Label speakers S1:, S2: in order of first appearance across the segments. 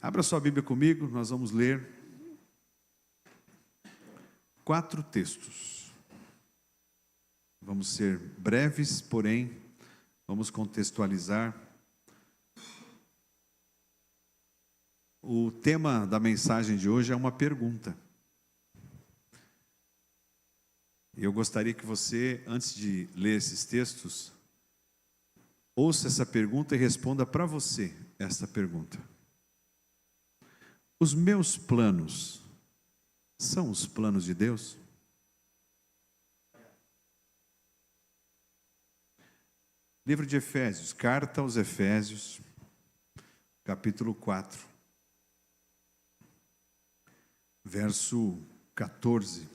S1: Abra sua Bíblia comigo, nós vamos ler 4 textos. Vamos ser breves, porém, vamos contextualizar. O tema da mensagem de hoje é uma pergunta. Eu gostaria que você, antes de ler esses textos, ouça essa pergunta e responda para você esta pergunta. Os meus planos são os planos de Deus? Livro de Efésios, carta aos Efésios, capítulo 4, verso 14.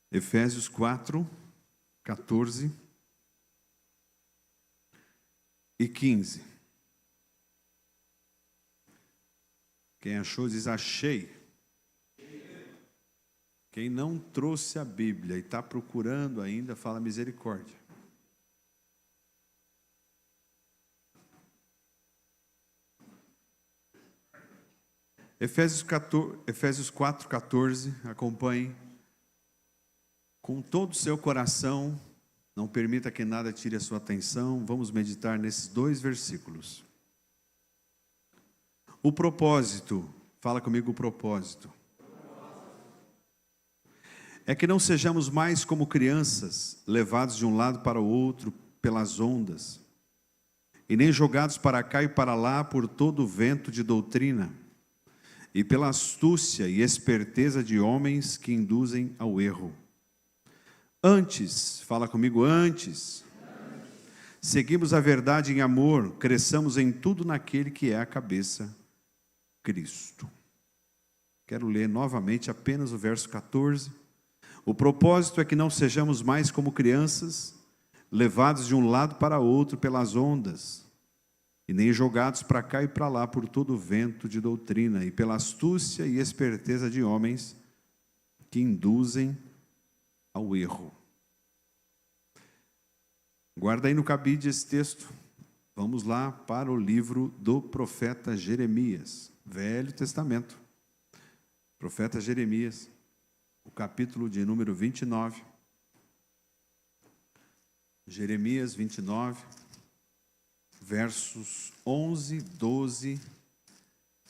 S1: Efésios 4, 14 e 15. Quem achou diz achei. Quem não trouxe a Bíblia e está procurando ainda, fala misericórdia. Efésios 4, 14, acompanhe. Com todo o seu coração, não permita que nada tire a sua atenção. Vamos meditar nesses 2 versículos. O propósito, fala comigo o propósito. É que não sejamos mais como crianças, levados de um lado para o outro pelas ondas, e nem jogados para cá e para lá por todo o vento de doutrina, e pela astúcia e esperteza de homens que induzem ao erro. Antes, fala comigo, antes, seguimos a verdade em amor, cresçamos em tudo naquele que é a cabeça, Cristo. Quero ler novamente apenas o verso 14. O propósito é que não sejamos mais como crianças, levados de um lado para outro pelas ondas, e nem jogados para cá e para lá por todo o vento de doutrina, e pela astúcia e esperteza de homens que induzem ao erro. Guarda aí no cabide esse texto. Vamos lá para o livro do profeta Jeremias, Velho Testamento. Profeta Jeremias, o capítulo de número 29. Jeremias 29, versos 11, 12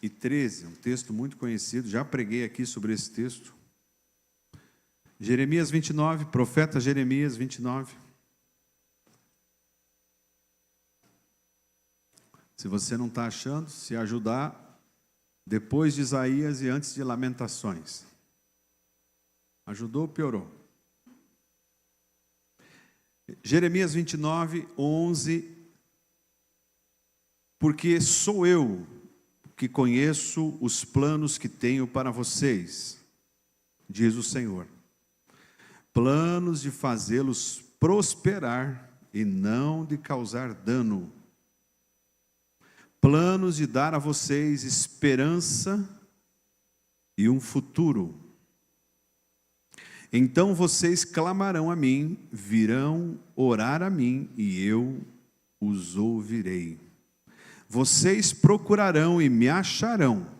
S1: e 13. Um texto muito conhecido, já preguei aqui sobre esse texto. Jeremias 29, profeta Jeremias 29. Se você não está achando, se ajudar, depois de Isaías e antes de Lamentações. Ajudou ou piorou? Jeremias 29, 11. Porque sou eu que conheço os planos que tenho para vocês, diz o Senhor. Planos de fazê-los prosperar e não de causar dano. Planos de dar a vocês esperança e um futuro. Então vocês clamarão a mim, virão orar a mim e eu os ouvirei. Vocês procurarão e me acharão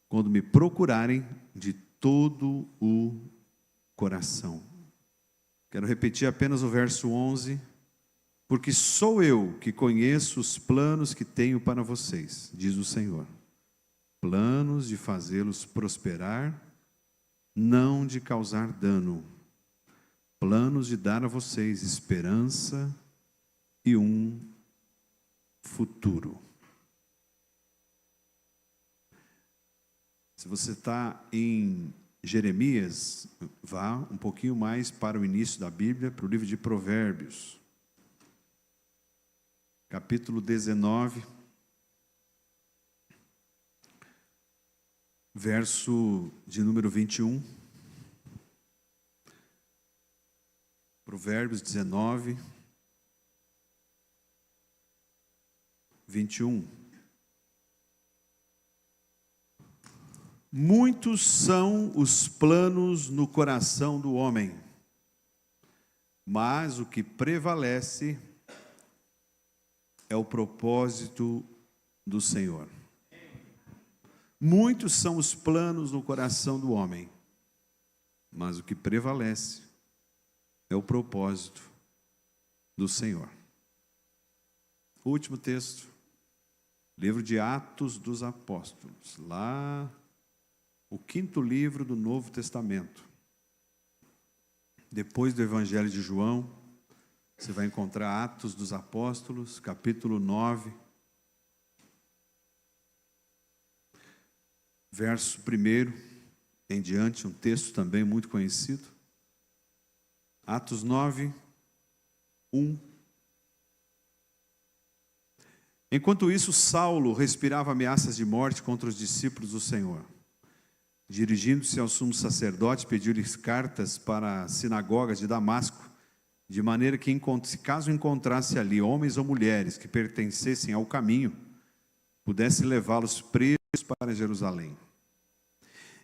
S1: quando me procurarem de todo o coração. Quero repetir apenas o verso 11. Porque sou eu que conheço os planos que tenho para vocês, diz o Senhor. Planos de fazê-los prosperar, não de causar dano. Planos de dar a vocês esperança e um futuro. Se você está em Jeremias, vá um pouquinho mais para o início da Bíblia, para o livro de Provérbios. Capítulo 19, verso de número 21. Provérbios 19, 21. Muitos são os planos no coração do homem, mas o que prevalece é o propósito do Senhor. Muitos são os planos no coração do homem, mas o que prevalece é o propósito do Senhor. Último texto, livro de Atos dos Apóstolos, lá, o 5º livro do Novo Testamento. Depois do Evangelho de João, você vai encontrar Atos dos Apóstolos, capítulo 9, verso 1 em diante, um texto também muito conhecido. Atos 9, 1. Enquanto isso, Saulo respirava ameaças de morte contra os discípulos do Senhor. Dirigindo-se ao sumo sacerdote, pediu-lhes cartas para as sinagogas de Damasco, de maneira que, caso encontrasse ali homens ou mulheres que pertencessem ao caminho, pudesse levá-los presos para Jerusalém.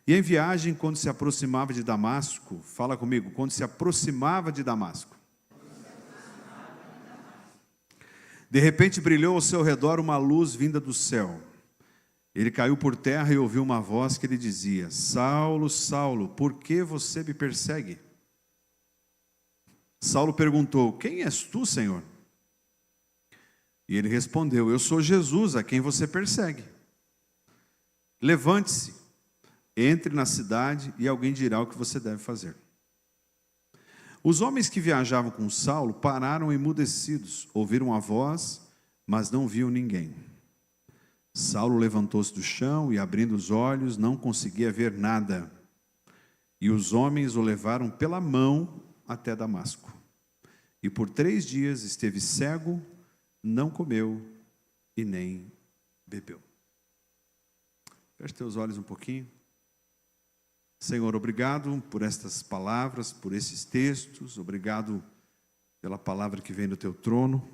S1: E em viagem, quando se aproximava de Damasco, fala comigo, quando se aproximava de Damasco, de repente brilhou ao seu redor uma luz vinda do céu. Ele caiu por terra e ouviu uma voz que lhe dizia: Saulo, Saulo, por que você me persegue? Saulo perguntou: quem és tu, Senhor? E ele respondeu: eu sou Jesus, a quem você persegue. Levante-se, entre na cidade e alguém dirá o que você deve fazer. Os homens que viajavam com Saulo pararam emudecidos, ouviram a voz, mas não viam ninguém. Saulo levantou-se do chão e, abrindo os olhos, não conseguia ver nada. E os homens o levaram pela mão até Damasco. E por 3 dias esteve cego, não comeu e nem bebeu. Feche teus olhos um pouquinho. Senhor, obrigado por estas palavras, por esses textos, obrigado pela palavra que vem do teu trono.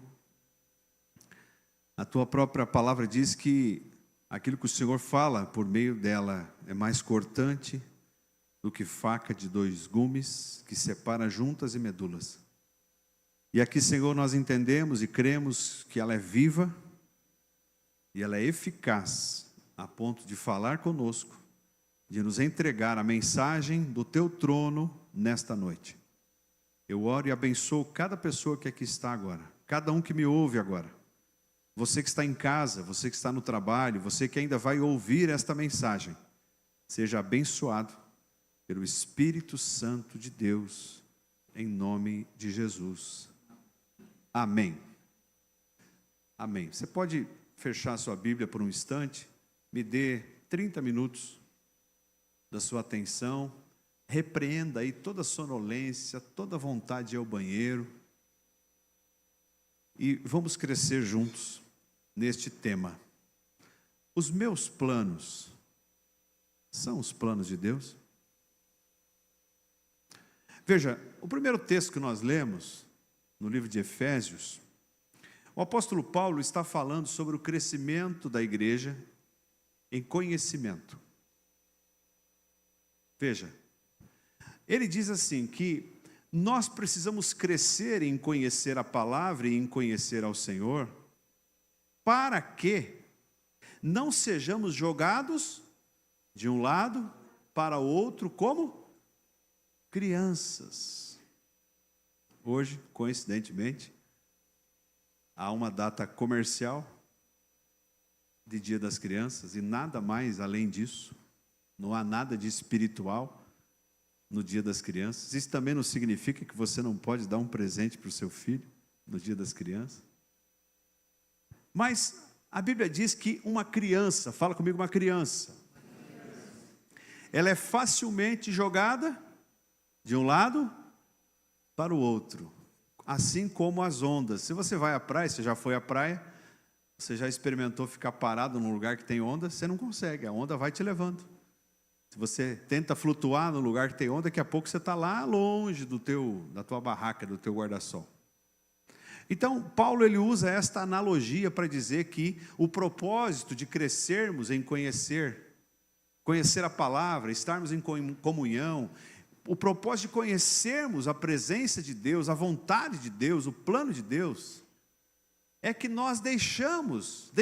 S1: A tua própria palavra diz que aquilo que o Senhor fala por meio dela é mais cortante do que faca de 2 gumes, que separa juntas e medulas. E aqui, Senhor, nós entendemos e cremos que ela é viva e ela é eficaz a ponto de falar conosco, de nos entregar a mensagem do teu trono nesta noite. Eu oro e abençoo cada pessoa que aqui está agora, cada um que me ouve agora. Você que está em casa, você que está no trabalho, você que ainda vai ouvir esta mensagem, seja abençoado pelo Espírito Santo de Deus, em nome de Jesus. Amém. Amém. Você pode fechar sua Bíblia por um instante? Me dê 30 minutos da sua atenção, repreenda aí toda a sonolência, toda a vontade de ir ao banheiro, e vamos crescer juntos neste tema. Os meus planos são os planos de Deus? Veja, o primeiro texto que nós lemos, no livro de Efésios, o apóstolo Paulo está falando sobre o crescimento da igreja em conhecimento. Veja, ele diz assim que nós precisamos crescer em conhecer a palavra e em conhecer ao Senhor, para que não sejamos jogados de um lado para o outro como crianças. Hoje, coincidentemente, há uma data comercial de Dia das Crianças e nada mais além disso. Não há nada de espiritual no Dia das Crianças. Isso também não significa que você não pode dar um presente para o seu filho no Dia das Crianças. Mas a Bíblia diz que uma criança, fala comigo, uma criança, ela é facilmente jogada de um lado para o outro, assim como as ondas. Se você vai à praia, você já foi à praia, você já experimentou ficar parado num lugar que tem onda, você não consegue, a onda vai te levando. Se você tenta flutuar no lugar que tem onda, daqui a pouco você está lá longe da tua barraca, do teu guarda-sol. Então, Paulo ele usa esta analogia para dizer que o propósito de crescermos em conhecer a palavra, estarmos em comunhão, o propósito de conhecermos a presença de Deus, a vontade de Deus, o plano de Deus, é que nós deixaremos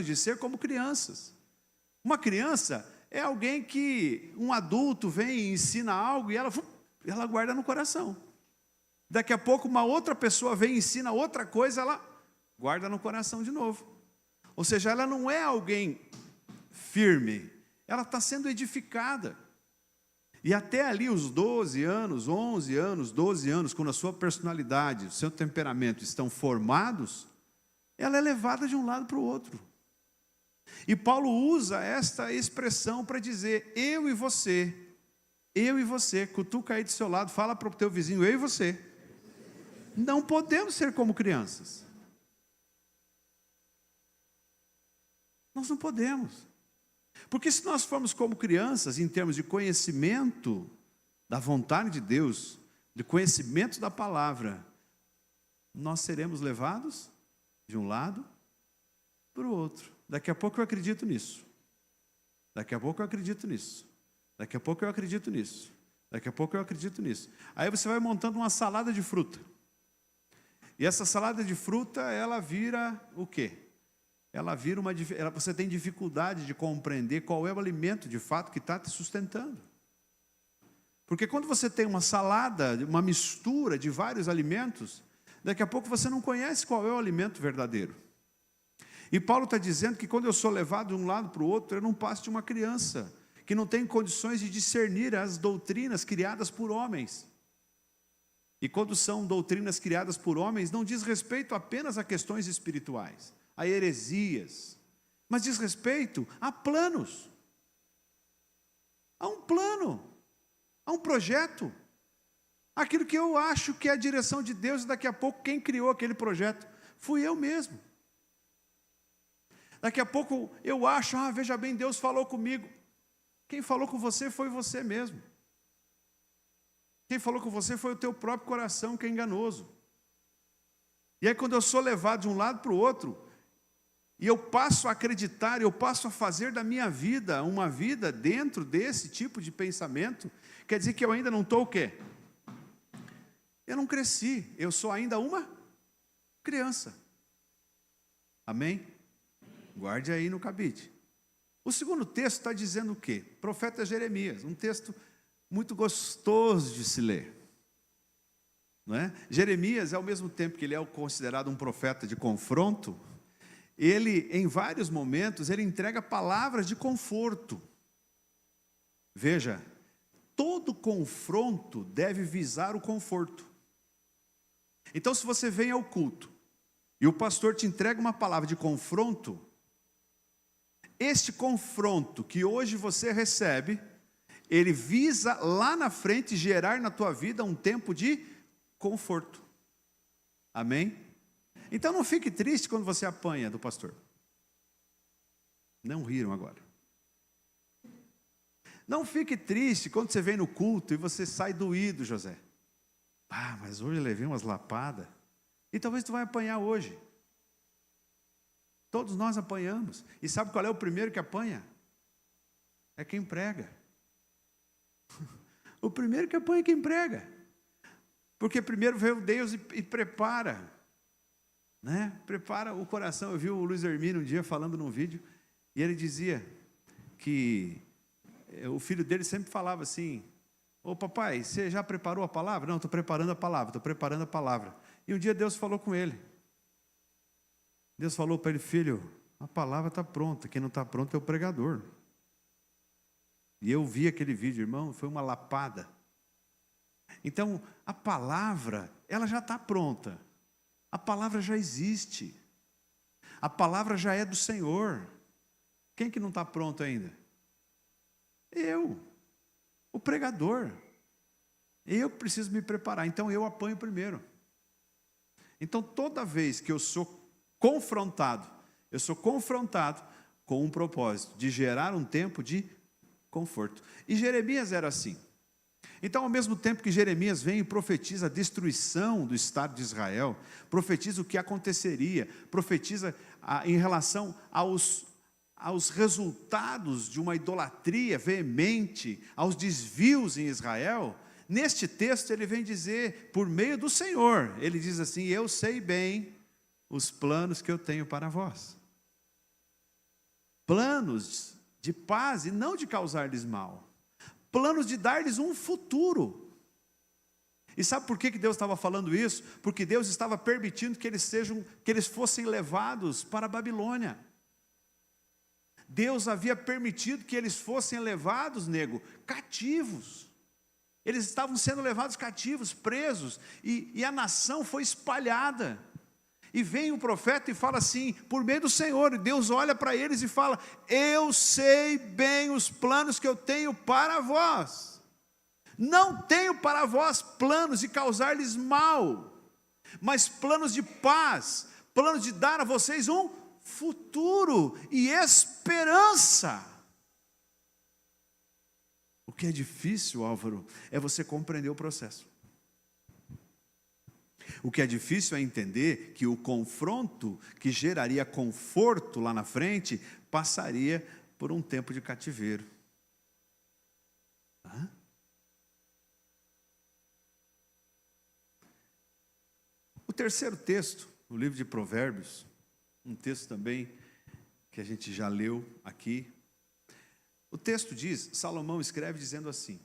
S1: de ser como crianças. Uma criança é alguém que um adulto vem e ensina algo e ela guarda no coração. Daqui a pouco uma outra pessoa vem e ensina outra coisa, ela guarda no coração de novo. Ou seja, ela não é alguém firme, ela está sendo edificada. E até ali os 12 anos, 11 anos, 12 anos, quando a sua personalidade, o seu temperamento estão formados, ela é levada de um lado para o outro. E Paulo usa esta expressão para dizer, eu e você, cutuca aí do seu lado, fala para o teu vizinho, eu e você, não podemos ser como crianças. Nós não podemos. Porque se nós formos como crianças, em termos de conhecimento da vontade de Deus, de conhecimento da palavra, nós seremos levados de um lado para o outro. Daqui a pouco eu acredito nisso. Daqui a pouco eu acredito nisso. Daqui a pouco eu acredito nisso. Daqui a pouco eu acredito nisso. Aí você vai montando uma salada de fruta. E essa salada de fruta, ela vira o quê? Você tem dificuldade de compreender qual é o alimento de fato que está te sustentando. Porque quando você tem uma salada, uma mistura de vários alimentos, daqui a pouco você não conhece qual é o alimento verdadeiro. E Paulo está dizendo que quando eu sou levado de um lado para o outro, eu não passo de uma criança, que não tem condições de discernir as doutrinas criadas por homens. E quando são doutrinas criadas por homens, não diz respeito apenas a questões espirituais, a heresias, mas diz respeito a planos, a um plano, a um projeto, aquilo que eu acho que é a direção de Deus, e daqui a pouco quem criou aquele projeto fui eu mesmo. Daqui a pouco eu acho, veja bem, Deus falou comigo. Quem falou com você foi você mesmo. Quem falou com você foi o teu próprio coração, que é enganoso. E aí quando eu sou levado de um lado para o outro, e eu passo a acreditar, eu passo a fazer da minha vida uma vida dentro desse tipo de pensamento, quer dizer que eu ainda não estou o quê? Eu não cresci, eu sou ainda uma criança. Amém? Guarde aí no cabide. O segundo texto está dizendo o quê? Profeta Jeremias, um texto muito gostoso de se ler. Não é? Jeremias, ao mesmo tempo que ele é considerado um profeta de confronto, ele, em vários momentos, ele entrega palavras de conforto. Veja, todo confronto deve visar o conforto. Então, se você vem ao culto e o pastor te entrega uma palavra de confronto, este confronto que hoje você recebe, ele visa lá na frente gerar na tua vida um tempo de conforto. Amém? Então não fique triste quando você apanha do pastor. Não riram agora. Não fique triste quando você vem no culto e você sai doído, José. Mas hoje eu levei umas lapadas. E talvez tu vai apanhar hoje. Todos nós apanhamos. E sabe qual é o primeiro que apanha? É quem prega. O primeiro que apanha é quem prega. Porque primeiro veio Deus e prepara. Né? Prepara o coração. Eu vi o Luiz Hermínio um dia falando num vídeo, e ele dizia que o filho dele sempre falava assim: ô papai, você já preparou a palavra? Não, estou preparando a palavra, estou preparando a palavra. E um dia Deus falou com ele. Deus falou para ele: filho, a palavra está pronta, quem não está pronto é o pregador. E eu vi aquele vídeo, irmão, foi uma lapada. Então, a palavra, ela já está pronta. A palavra já existe. A palavra já é do Senhor. Quem que não está pronto ainda? Eu, o pregador. Eu preciso me preparar, então eu apanho primeiro. Então, toda vez que eu sou confrontado com um propósito de gerar um tempo de conforto. E Jeremias era assim. Então, ao mesmo tempo que Jeremias vem e profetiza a destruição do Estado de Israel, profetiza o que aconteceria, profetiza em relação aos resultados de uma idolatria veemente, aos desvios em Israel, neste texto ele vem dizer, por meio do Senhor, ele diz assim: eu sei bem os planos que eu tenho para vós. Planos de paz e não de causar-lhes mal. Planos de dar-lhes um futuro. E sabe por que Deus estava falando isso? Porque Deus estava permitindo que eles fossem levados para a Babilônia. Deus havia permitido que eles fossem levados, nego, cativos. Eles estavam sendo levados cativos, presos, e a nação foi espalhada. E vem o profeta e fala assim, por meio do Senhor, e Deus olha para eles e fala: eu sei bem os planos que eu tenho para vós. Não tenho para vós planos de causar-lhes mal, mas planos de paz, planos de dar a vocês um futuro e esperança. O que é difícil, Álvaro, é você compreender o processo. O que é difícil é entender que o confronto que geraria conforto lá na frente passaria por um tempo de cativeiro. O terceiro texto, o livro de Provérbios, um texto também que a gente já leu aqui. O texto diz, Salomão escreve dizendo assim: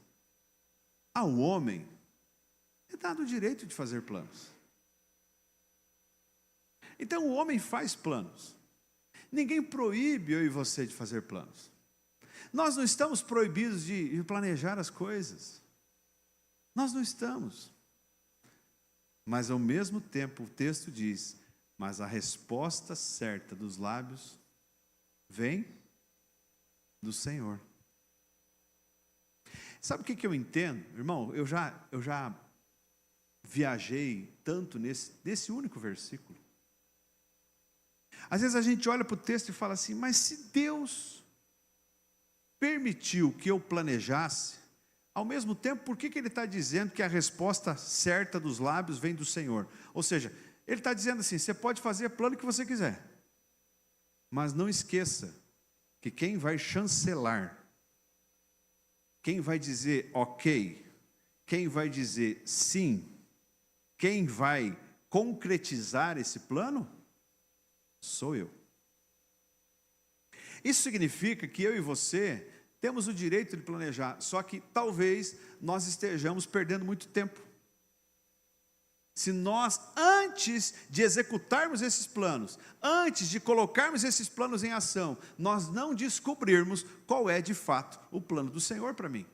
S1: ao homem é dado o direito de fazer planos. Então o homem faz planos. Ninguém proíbe eu e você de fazer planos. Nós não estamos proibidos de planejar as coisas. Nós não estamos. Mas ao mesmo tempo o texto diz, mas a resposta certa dos lábios vem do Senhor. Sabe o que eu entendo? Irmão, eu já viajei tanto nesse único versículo. Às vezes a gente olha para o texto e fala assim, mas se Deus permitiu que eu planejasse, ao mesmo tempo, por que Ele está dizendo que a resposta certa dos lábios vem do Senhor? Ou seja, Ele está dizendo assim, você pode fazer o plano que você quiser, mas não esqueça que quem vai chancelar, quem vai dizer ok, quem vai dizer sim, quem vai concretizar esse plano, sou eu. Isso significa que eu e você temos o direito de planejar, só que talvez nós estejamos perdendo muito tempo. Se nós, antes de executarmos esses planos, antes de colocarmos esses planos em ação, nós não descobrirmos qual é de fato o plano do Senhor para mim.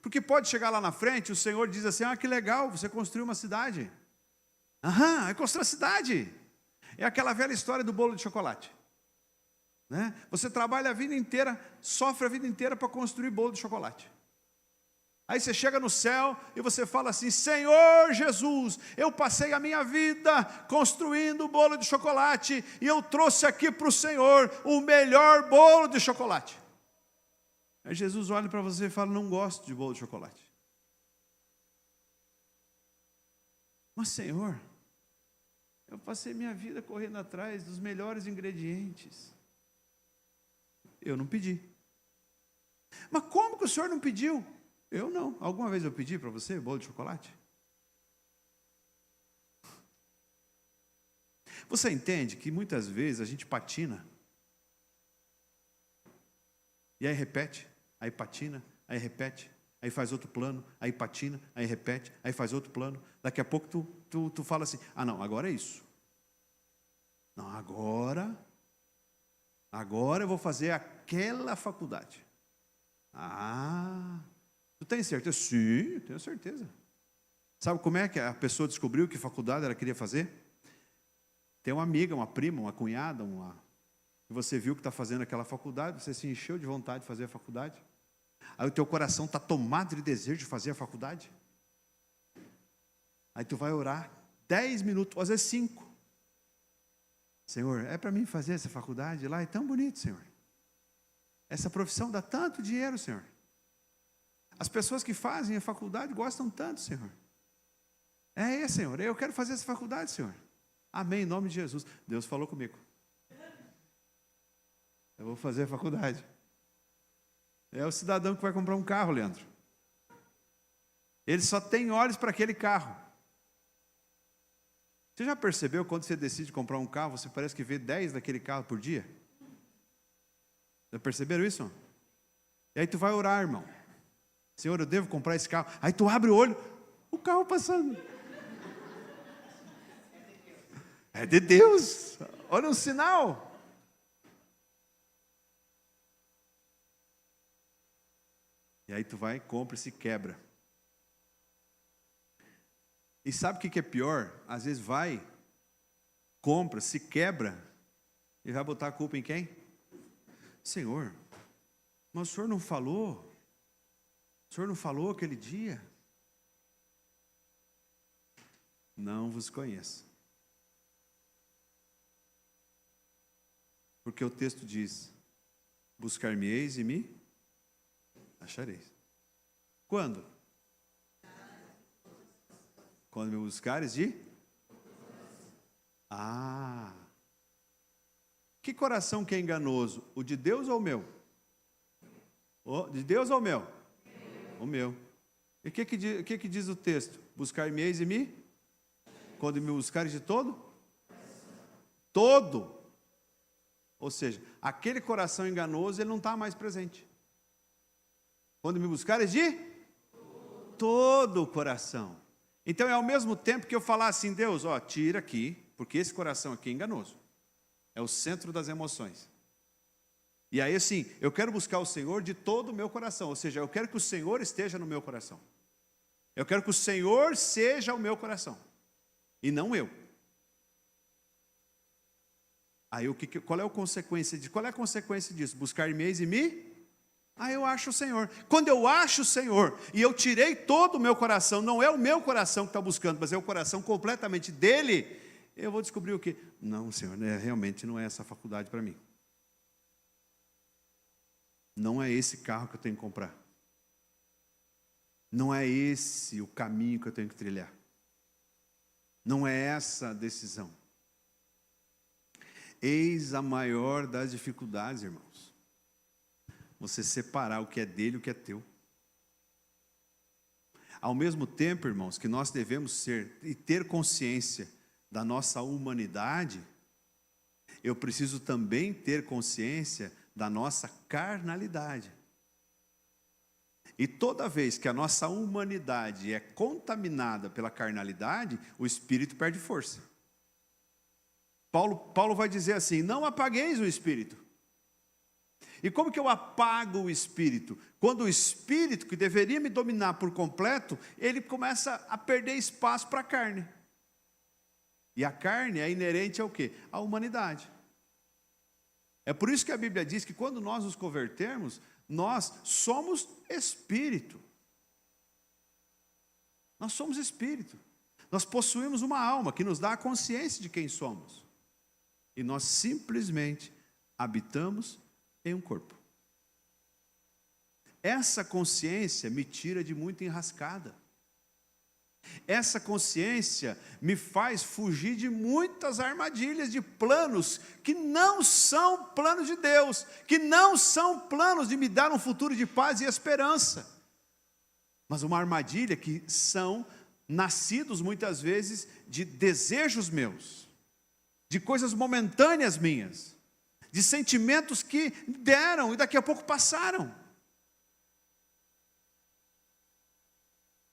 S1: Porque pode chegar lá na frente, o Senhor diz assim, que legal, você construiu uma cidade. Aí construiu a cidade. É aquela velha história do bolo de chocolate. Né? Você trabalha a vida inteira, sofre a vida inteira para construir bolo de chocolate. Aí você chega no céu e você fala assim, Senhor Jesus, eu passei a minha vida construindo bolo de chocolate e eu trouxe aqui para o Senhor o melhor bolo de chocolate. Aí Jesus olha para você e fala, não gosto de bolo de chocolate. Mas Senhor, eu passei minha vida correndo atrás dos melhores ingredientes. Eu não pedi. Mas como que o Senhor não pediu? Eu não. Alguma vez eu pedi para você bolo de chocolate? Você entende que muitas vezes a gente patina. E aí repete, aí patina, aí repete, aí faz outro plano, aí patina, aí repete, aí faz outro plano. Daqui a pouco tu fala assim, não, agora é isso. Não, agora eu vou fazer aquela faculdade. Tu tem certeza? Sim, tenho certeza. Sabe como é que a pessoa descobriu que faculdade ela queria fazer? Tem uma amiga, uma prima, uma cunhada, que você viu que está fazendo aquela faculdade, você se encheu de vontade de fazer a faculdade. Aí o teu coração está tomado de desejo de fazer a faculdade. Aí tu vai orar 10 minutos, às vezes 5. Senhor, é para mim fazer essa faculdade lá? É tão bonito, Senhor. Essa profissão dá tanto dinheiro, Senhor. As pessoas que fazem a faculdade gostam tanto, Senhor. Senhor, eu quero fazer essa faculdade, Senhor. Amém, em nome de Jesus. Deus falou comigo. Eu vou fazer a faculdade. É o cidadão que vai comprar um carro, Leandro. Ele só tem olhos para aquele carro. Você já percebeu quando você decide comprar um carro, você parece que vê 10 daquele carro por dia? Já perceberam isso? E aí tu vai orar, irmão. Senhor, eu devo comprar esse carro. Aí tu abre o olho, o carro passando. É de Deus. Olha um sinal. E aí tu vai, compra e se quebra. E sabe o que é pior? Às vezes vai, compra, se quebra, e vai botar a culpa em quem? Senhor, mas o Senhor não falou? O Senhor não falou aquele dia? Não vos conheço. Porque o texto diz, buscar-me-eis e me achareis. Quando? Quando me buscares de? Que coração que é enganoso? O de Deus ou o meu? De Deus ou o meu? O meu. E o que diz o texto? Buscar-me-eis e me? Quando me buscares de todo? Todo. Ou seja, aquele coração enganoso, ele não está mais presente. Quando me buscares de? Todo o coração. Então é ao mesmo tempo que eu falar assim, Deus, tira aqui, porque esse coração aqui é enganoso. É o centro das emoções. E aí assim, eu quero buscar o Senhor de todo o meu coração. Ou seja, eu quero que o Senhor esteja no meu coração. Eu quero que o Senhor seja o meu coração. E não eu. Aí qual é a consequência disso? Qual é a consequência disso? Buscar-me-eis e me? Eu acho o Senhor. Quando eu acho o Senhor, e eu tirei todo o meu coração, não é o meu coração que está buscando, mas é o coração completamente dele, eu vou descobrir o quê? Não, Senhor, realmente não é essa faculdade para mim. Não é esse carro que eu tenho que comprar. Não é esse o caminho que eu tenho que trilhar. Não é essa a decisão. Eis a maior das dificuldades, irmãos. Você separar o que é dele e o que é teu. Ao mesmo tempo, irmãos, que nós devemos ser e ter consciência da nossa humanidade, eu preciso também ter consciência da nossa carnalidade. E toda vez que a nossa humanidade é contaminada pela carnalidade, o espírito perde força. Paulo vai dizer assim, não apagueis o espírito. E como que eu apago o espírito? Quando o espírito, que deveria me dominar por completo, ele começa a perder espaço para a carne. E a carne é inerente ao quê? À humanidade. É por isso que a Bíblia diz que quando nós nos convertermos, nós somos espírito. Nós somos espírito. Nós possuímos uma alma que nos dá a consciência de quem somos. E nós simplesmente habitamos em um corpo. Essa consciência me tira de muita enrascada. Essa consciência me faz fugir de muitas armadilhas, de planos que não são planos de Deus, que não são planos de me dar um futuro de paz e esperança, mas uma armadilha que são nascidos muitas vezes de desejos meus, de coisas momentâneas minhas, de sentimentos que deram e daqui a pouco passaram.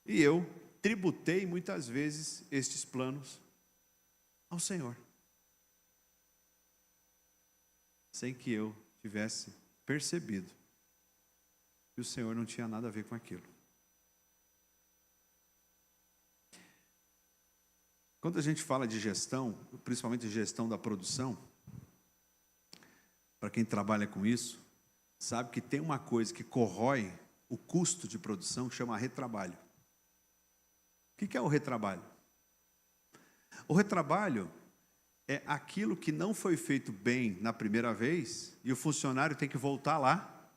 S1: E eu tributei muitas vezes estes planos ao Senhor, sem que eu tivesse percebido que o Senhor não tinha nada a ver com aquilo. Quando a gente fala de gestão, principalmente gestão da produção, para quem trabalha com isso, sabe que tem uma coisa que corrói o custo de produção que chama retrabalho. O que é o retrabalho? O retrabalho é aquilo que não foi feito bem na primeira vez e o funcionário tem que voltar lá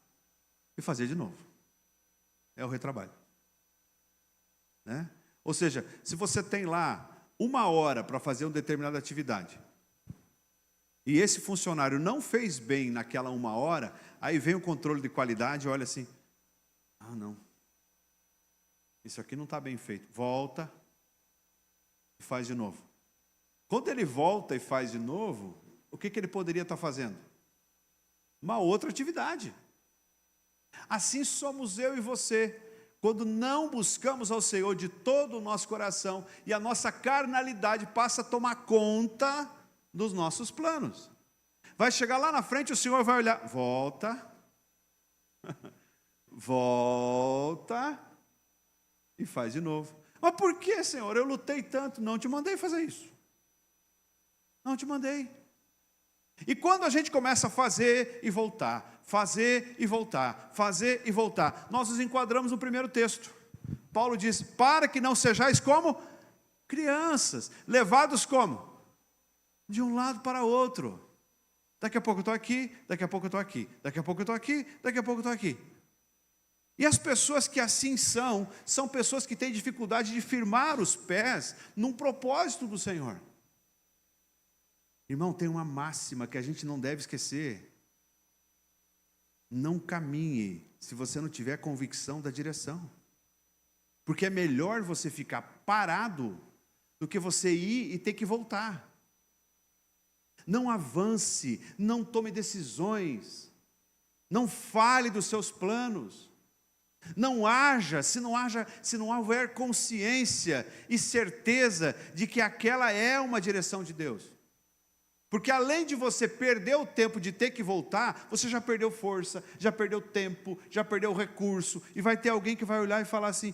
S1: e fazer de novo. É o retrabalho. Né? Ou seja, se você tem lá 1 hora para fazer uma determinada atividade e esse funcionário não fez bem naquela 1 hora, aí vem o controle de qualidade e olha assim, não, isso aqui não está bem feito, volta e faz de novo. Quando ele volta e faz de novo, o que ele poderia estar fazendo? Uma outra atividade. Assim somos eu e você, quando não buscamos ao Senhor de todo o nosso coração, e a nossa carnalidade passa a tomar conta dos nossos planos. Vai chegar lá na frente, o Senhor vai olhar, volta, volta, e faz de novo. Mas por que, Senhor? Eu lutei tanto. Não te mandei fazer isso. Não te mandei. E quando a gente começa a fazer e voltar, fazer e voltar, fazer e voltar, nós nos enquadramos no primeiro texto. Paulo diz, para que não sejais como crianças, levados como? De um lado para outro. Daqui a pouco eu estou aqui, daqui a pouco eu estou aqui, daqui a pouco eu estou aqui, daqui a pouco eu estou aqui. E as pessoas que assim são pessoas que têm dificuldade de firmar os pés num propósito do Senhor. Irmão, tem uma máxima que a gente não deve esquecer. Não caminhe se você não tiver convicção da direção. Porque é melhor você ficar parado do que você ir e ter que voltar. Não avance, não tome decisões, não fale dos seus planos, não haja, se não houver consciência e certeza de que aquela é uma direção de Deus. Porque além de você perder o tempo de ter que voltar, você já perdeu força, já perdeu tempo, já perdeu recurso, e vai ter alguém que vai olhar e falar assim,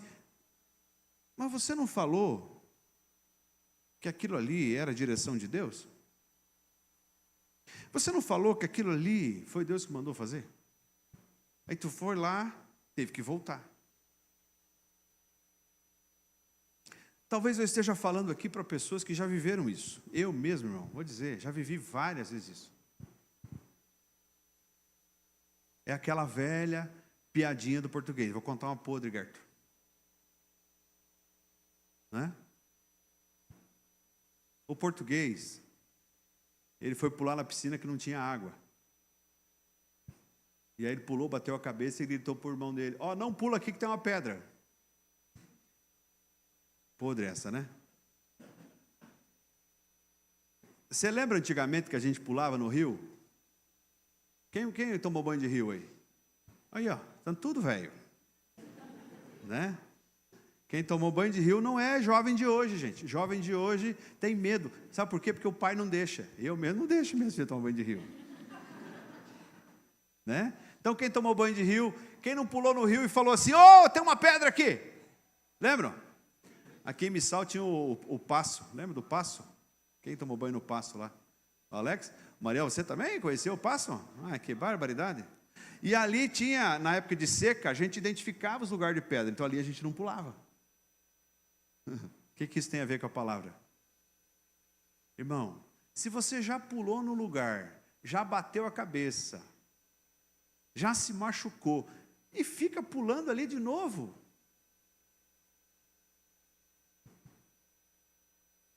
S1: mas você não falou que aquilo ali era a direção de Deus? Você não falou que aquilo ali foi Deus que mandou fazer? Aí tu foi lá, teve que voltar. Talvez eu esteja falando aqui para pessoas que já viveram isso. Eu mesmo, irmão, vou dizer, já vivi várias vezes isso. É aquela velha piadinha do português. Vou contar uma podre, Gerto. Né? O português, ele foi pular na piscina que não tinha água. E aí ele pulou, bateu a cabeça e gritou para o irmão dele, ó, não pula aqui que tem uma pedra. Podre essa, né? Você lembra antigamente que a gente pulava no rio? Quem tomou banho de rio aí? Aí, ó, estão tudo velho. Né? Quem tomou banho de rio não é jovem de hoje, gente. Jovem de hoje tem medo. Sabe por quê? Porque o pai não deixa. Eu mesmo não deixo minha filha tomar banho de rio. Né? Então quem tomou banho de rio, quem não pulou no rio e falou assim, ô, tem uma pedra aqui. Lembram? Aqui em Missal tinha o Passo. Lembra do Passo? Quem tomou banho no Passo lá? O Alex? Mariel, você também conheceu o Passo? Ah, que barbaridade. E ali tinha, na época de seca, a gente identificava os lugares de pedra. Então ali a gente não pulava. O que isso tem a ver com a palavra? Irmão, se você já pulou no lugar, já bateu a cabeça, já se machucou, e fica pulando ali de novo,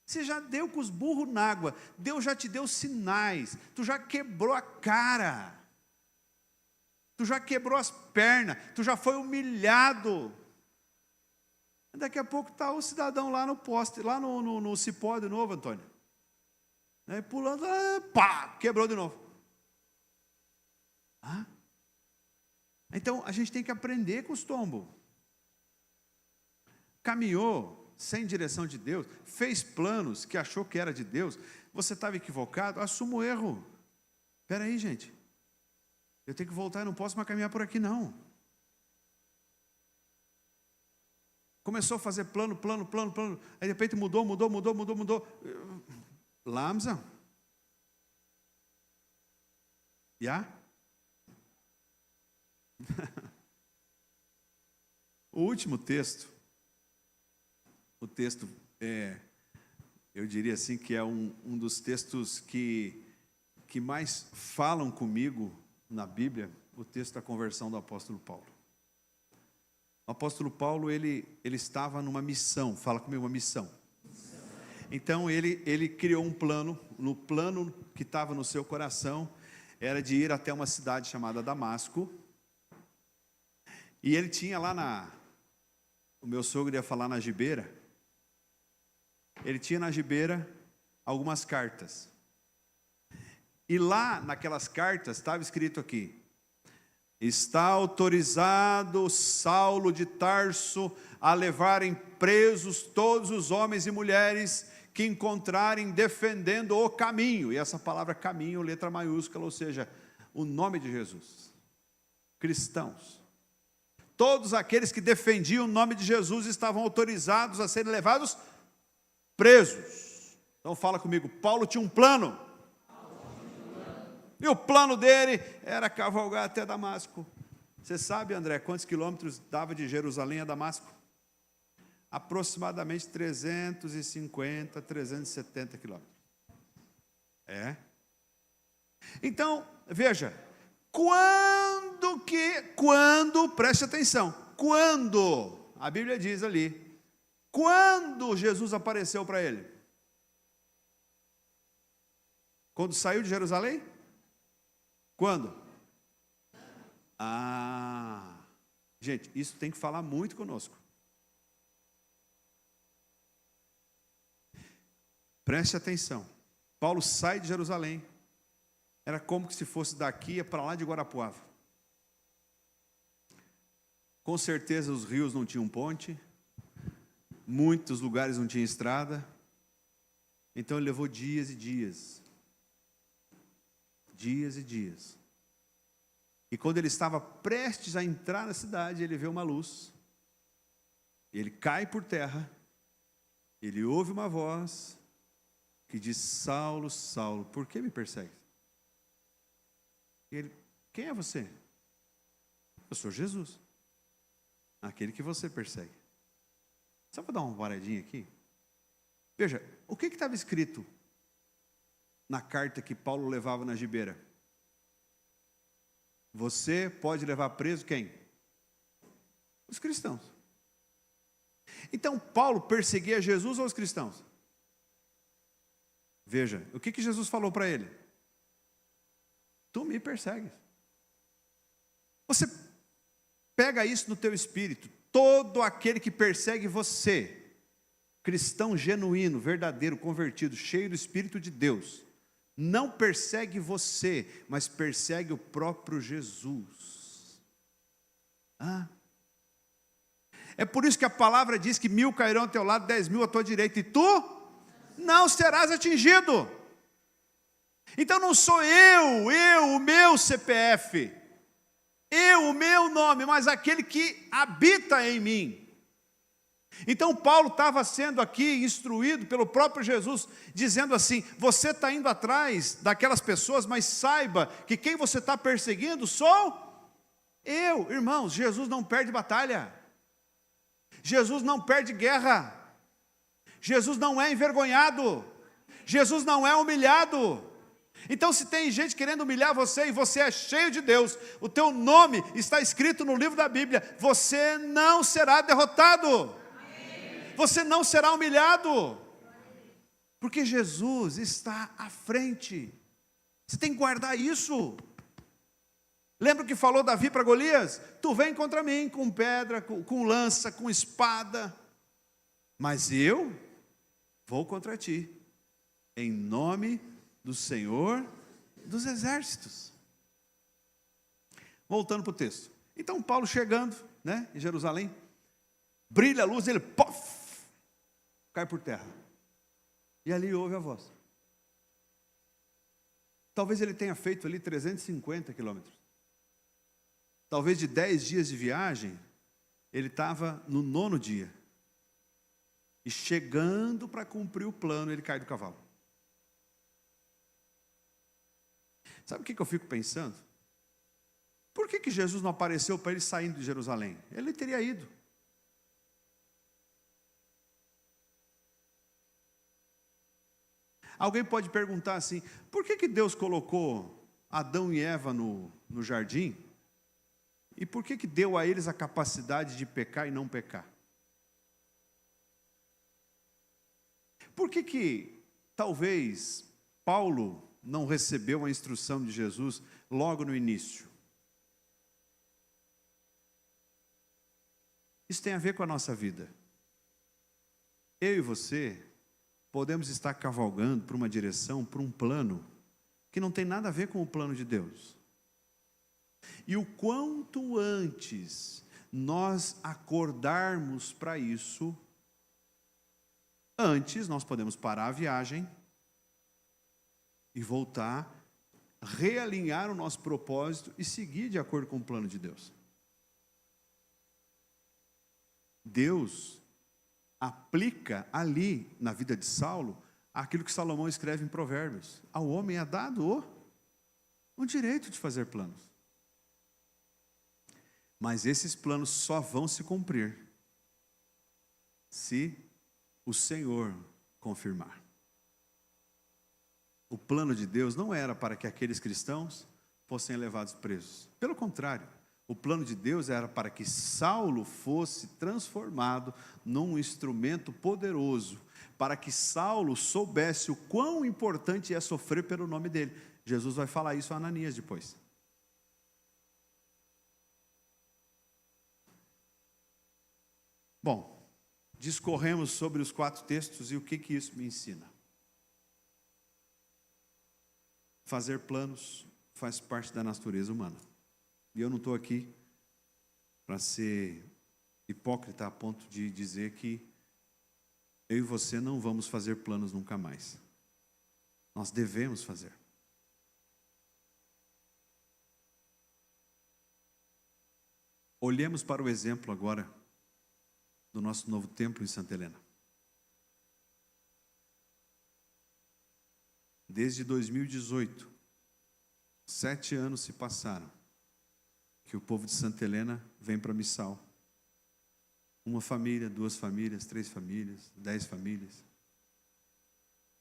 S1: você já deu com os burros na água, Deus já te deu sinais, tu já quebrou a cara, tu já quebrou as pernas, tu já foi humilhado. Daqui a pouco está o cidadão lá no poste, lá no cipó de novo, Antônio. Né, pulando, pá, quebrou de novo. Ah? Então a gente tem que aprender com os tombos. Caminhou sem direção de Deus, fez planos que achou que era de Deus, você estava equivocado, assuma o erro. Espera aí, gente, eu tenho que voltar, eu não posso mais caminhar por aqui não. Começou a fazer plano, aí de repente mudou. Lamsa? Já? O último texto, o texto eu diria assim que é um dos textos que mais falam comigo na Bíblia, o texto da conversão do apóstolo Paulo. O apóstolo Paulo, ele estava numa missão, fala comigo, uma missão. Então ele criou um plano, no plano que estava no seu coração, era de ir até uma cidade chamada Damasco, e ele tinha lá o meu sogro ia falar na Gibeira, ele tinha na Gibeira algumas cartas. E lá naquelas cartas estava escrito aqui: está autorizado Saulo de Tarso a levarem presos todos os homens e mulheres que encontrarem defendendo o caminho. E essa palavra caminho, letra maiúscula, ou seja, o nome de Jesus. Cristãos. Todos aqueles que defendiam o nome de Jesus estavam autorizados a serem levados presos. Então fala comigo, Paulo tinha um plano. E o plano dele era cavalgar até Damasco. Você sabe, André, quantos quilômetros dava de Jerusalém a Damasco? Aproximadamente 350, 370 quilômetros. Então, veja, preste atenção, a Bíblia diz ali, quando Jesus apareceu para ele? Quando saiu de Jerusalém? Quando? Gente, isso tem que falar muito conosco. Preste atenção. Paulo sai de Jerusalém. Era como se fosse daqui para lá de Guarapuava. Com certeza os rios não tinham ponte. Muitos lugares não tinham estrada. Então ele levou dias e dias. Dias e dias. E quando ele estava prestes a entrar na cidade, ele vê uma luz. Ele cai por terra. Ele ouve uma voz que diz: Saulo, Saulo, por que me persegue? Ele: quem é você? Eu sou Jesus, aquele que você persegue. Só vou dar uma paradinha aqui. Veja, o que estava escrito na carta que Paulo levava na gibeira? Você pode levar preso quem? Os cristãos. Então Paulo perseguia Jesus ou os cristãos? Veja, o que Jesus falou para ele? Tu me persegues. Você pega isso no teu espírito. Todo aquele que persegue você, cristão genuíno, verdadeiro, convertido, cheio do Espírito de Deus, não persegue você, mas persegue o próprio Jesus. É por isso que a palavra diz que 1000 cairão ao teu lado, 10.000 à tua direita, e tu não serás atingido. Então não sou eu, o meu CPF, o meu nome, mas aquele que habita em mim. Então Paulo estava sendo aqui instruído pelo próprio Jesus, dizendo assim: você está indo atrás daquelas pessoas, mas saiba que quem você está perseguindo sou eu. Irmãos, Jesus não perde batalha, Jesus não perde guerra, Jesus não é envergonhado, Jesus não é humilhado. Então se tem gente querendo humilhar você e você é cheio de Deus, o teu nome está escrito no livro da Bíblia, você não será derrotado. Você não será humilhado, porque Jesus está à frente. Você tem que guardar isso. Lembra o que falou Davi para Golias? Tu vem contra mim com pedra, com lança, com espada, mas eu vou contra ti, em nome do Senhor dos Exércitos. Voltando para o texto. Então Paulo chegando, em Jerusalém, brilha a luz, ele cai por terra. E ali ouve a voz. Talvez ele tenha feito ali 350 quilômetros. Talvez de 10 dias de viagem, ele estava no 9º dia. E chegando para cumprir o plano, ele cai do cavalo. Sabe o que eu fico pensando? Por que Jesus não apareceu para ele saindo de Jerusalém? Ele teria ido. Alguém pode perguntar assim: por que Deus colocou Adão e Eva no jardim? E por que deu a eles a capacidade de pecar e não pecar? Por que talvez Paulo não recebeu a instrução de Jesus logo no início? Isso tem a ver com a nossa vida. Eu e você podemos estar cavalgando por uma direção, por um plano, que não tem nada a ver com o plano de Deus. E o quanto antes nós acordarmos para isso, antes nós podemos parar a viagem e voltar, realinhar o nosso propósito e seguir de acordo com o plano de Deus. Deus aplica ali, na vida de Saulo, aquilo que Salomão escreve em Provérbios. Ao homem é dado o direito de fazer planos. Mas esses planos só vão se cumprir se o Senhor confirmar. O plano de Deus não era para que aqueles cristãos fossem levados presos. Pelo contrário, o plano de Deus era para que Saulo fosse transformado num instrumento poderoso, para que Saulo soubesse o quão importante é sofrer pelo nome dele. Jesus vai falar isso a Ananias depois. Bom, discorremos sobre os 4 textos e o que isso me ensina. Fazer planos faz parte da natureza humana. E eu não estou aqui para ser hipócrita a ponto de dizer que eu e você não vamos fazer planos nunca mais. Nós devemos fazer. Olhemos para o exemplo agora do nosso novo templo em Santa Helena. Desde 2018, 7 anos se passaram que o povo de Santa Helena vem para Missal. 1 família, 2 famílias, 3 famílias, 10 famílias.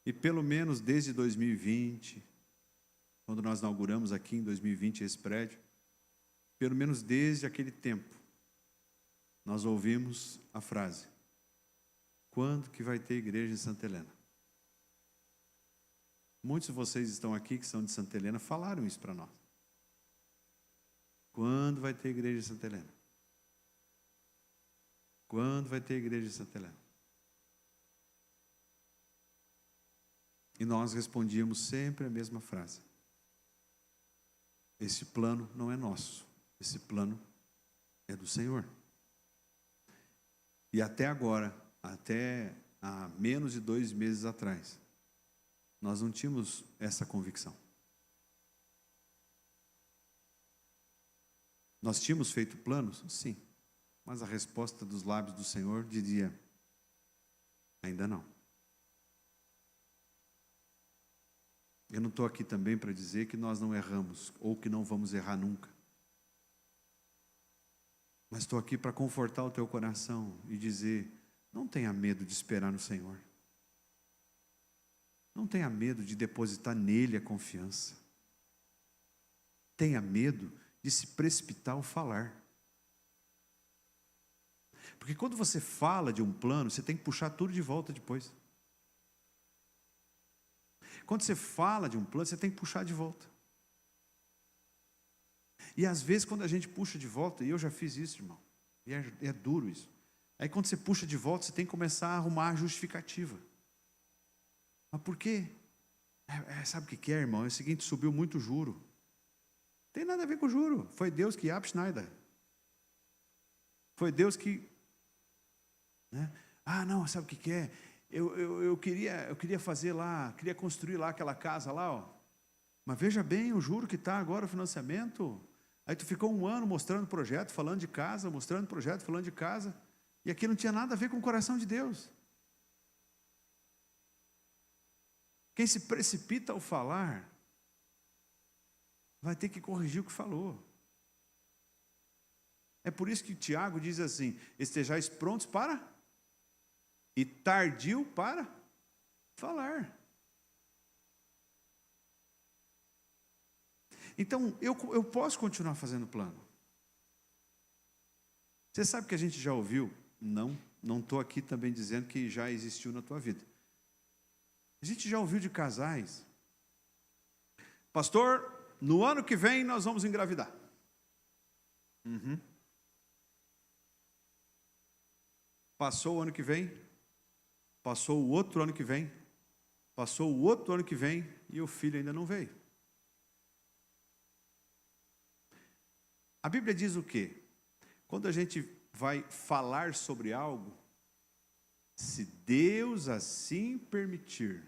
S1: E pelo menos desde 2020, quando nós inauguramos aqui em 2020 esse prédio, pelo menos desde aquele tempo, nós ouvimos a frase: quando que vai ter igreja em Santa Helena? Muitos de vocês estão aqui que são de Santa Helena, falaram isso para nós. Quando vai ter igreja em Santa Helena? Quando vai ter igreja em Santa Helena? E nós respondíamos sempre a mesma frase: esse plano não é nosso, esse plano é do Senhor. E até agora, até há menos de 2 meses atrás, nós não tínhamos essa convicção. Nós tínhamos feito planos? Sim. Mas a resposta dos lábios do Senhor dizia: ainda não. Eu não estou aqui também para dizer que nós não erramos, ou que não vamos errar nunca. Mas estou aqui para confortar o teu coração e dizer: não tenha medo de esperar no Senhor. Não tenha medo de depositar nele a confiança. Tenha medo de se precipitar ao falar. Porque quando você fala de um plano, você tem que puxar tudo de volta depois. Quando você fala de um plano, você tem que puxar de volta. E às vezes quando a gente puxa de volta, e eu já fiz isso, irmão, e é duro isso. Aí quando você puxa de volta, você tem que começar a arrumar a justificativa. Mas por quê? Sabe o que é, irmão? É o seguinte: subiu muito o juro. Não tem nada a ver com o juro. Foi Deus que Schneider. Foi Deus que... Né? Ah, não, sabe o que é? Eu queria fazer lá, queria construir lá aquela casa lá, ó. Mas veja bem o juro que está agora, o financiamento. Aí tu ficou 1 ano mostrando projeto, falando de casa, mostrando projeto, falando de casa. E aqui não tinha nada a ver com o coração de Deus. Quem se precipita ao falar, vai ter que corrigir o que falou. É por isso que Tiago diz assim: estejais prontos para e tardio para falar. Então, eu posso continuar fazendo plano. Você sabe que a gente já ouviu? Não estou aqui também dizendo que já existiu na tua vida. A gente já ouviu de casais: pastor, no ano que vem nós vamos engravidar. Passou o ano que vem, passou o outro ano que vem, Passou o outro ano que vem e o filho ainda não veio. A Bíblia diz o quê? Quando a gente vai falar sobre algo, se Deus assim permitir,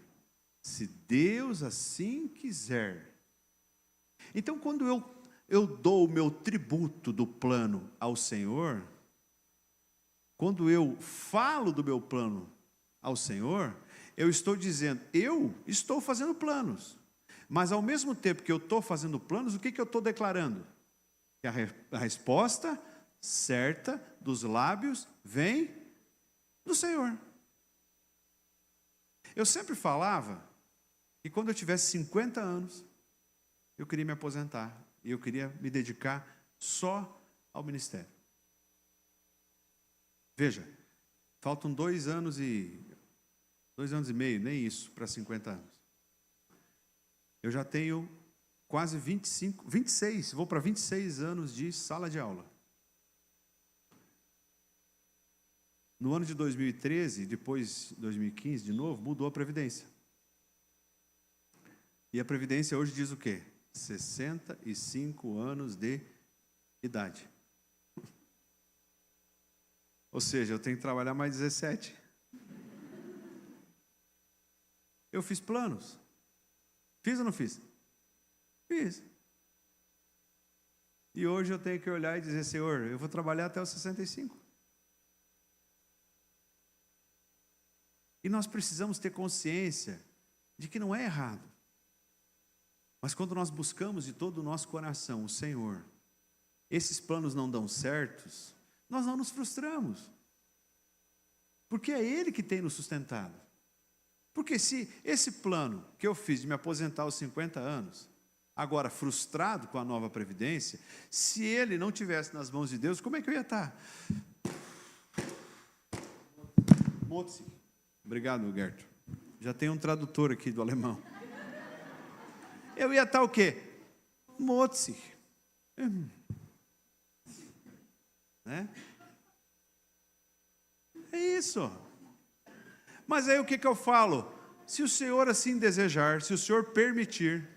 S1: se Deus assim quiser. Então, quando eu dou o meu tributo do plano ao Senhor, quando eu falo do meu plano ao Senhor, eu estou dizendo, eu estou fazendo planos. Mas ao mesmo tempo que eu estou fazendo planos, o que eu estou declarando? Que a resposta certa dos lábios vem do Senhor. Eu sempre falava que quando eu tivesse 50 anos, eu queria me aposentar. E eu queria me dedicar só ao ministério. Veja, faltam 2 anos e 2 anos e meio, nem isso, para 50 anos. Eu já tenho quase 26, vou para 26 anos de sala de aula. No ano de 2013, depois 2015 de novo, mudou a Previdência. E a Previdência hoje diz o quê? 65 anos de idade. Ou seja, eu tenho que trabalhar mais 17. Eu fiz planos. Fiz ou não fiz? Fiz. E hoje eu tenho que olhar e dizer, Senhor, eu vou trabalhar até os 65. E nós precisamos ter consciência de que não é errado. Mas quando nós buscamos de todo o nosso coração o Senhor, esses planos não dão certos, nós não nos frustramos. Porque é Ele que tem nos sustentado. Porque se esse plano que eu fiz de me aposentar aos 50 anos, agora frustrado com a nova Previdência, se ele não tivesse nas mãos de Deus, como é que eu ia estar? Motzi. Obrigado, Gerto. Já tem um tradutor aqui do alemão. Eu ia estar o quê? Motzi. Né? É isso. Mas aí o que eu falo? Se o Senhor assim desejar, se o Senhor permitir,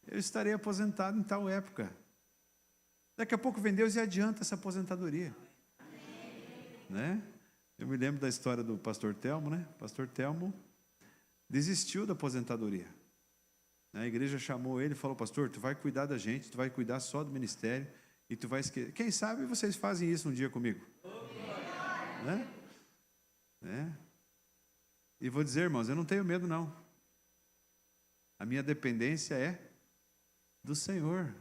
S1: eu estarei aposentado em tal época. Daqui a pouco vem Deus e adianta essa aposentadoria. Né? Eu me lembro da história do pastor Telmo, né? O pastor Telmo desistiu da aposentadoria. A igreja chamou ele e falou, pastor, tu vai cuidar da gente, tu vai cuidar só do ministério e tu vai esquecer. Quem sabe vocês fazem isso um dia comigo? Né? E vou dizer, irmãos, eu não tenho medo não. A minha dependência é do Senhor.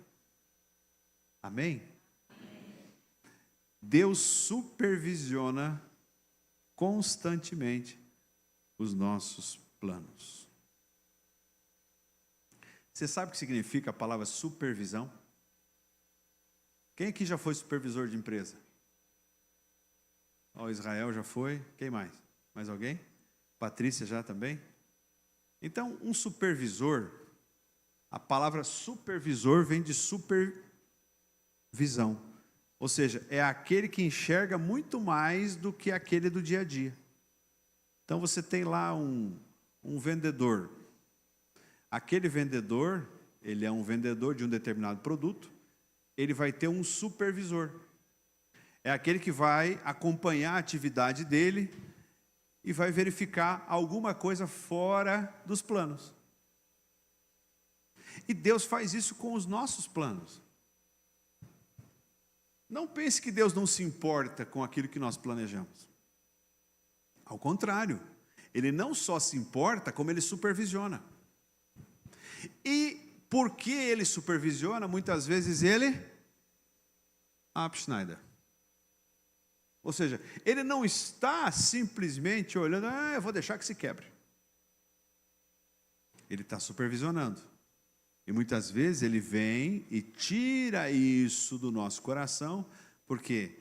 S1: Amém? Deus supervisiona constantemente os nossos planos. Você sabe o que significa a palavra supervisão? Quem aqui já foi supervisor de empresa? Ó, Israel já foi. Quem mais? Mais alguém? Patrícia já também? Então, um supervisor, a palavra supervisor vem de supervisão. Ou seja, é aquele que enxerga muito mais do que aquele do dia a dia. Então, você tem lá um vendedor. Aquele vendedor, ele é um vendedor de um determinado produto, ele vai ter um supervisor. É aquele que vai acompanhar a atividade dele e vai verificar alguma coisa fora dos planos. E Deus faz isso com os nossos planos. Não pense que Deus não se importa com aquilo que nós planejamos. Ao contrário, Ele não só se importa, como Ele supervisiona. E porque Ele supervisiona, muitas vezes Ele abschneidet. Ou seja, Ele não está simplesmente olhando, eu vou deixar que se quebre. Ele está supervisionando. E muitas vezes Ele vem e tira isso do nosso coração, porque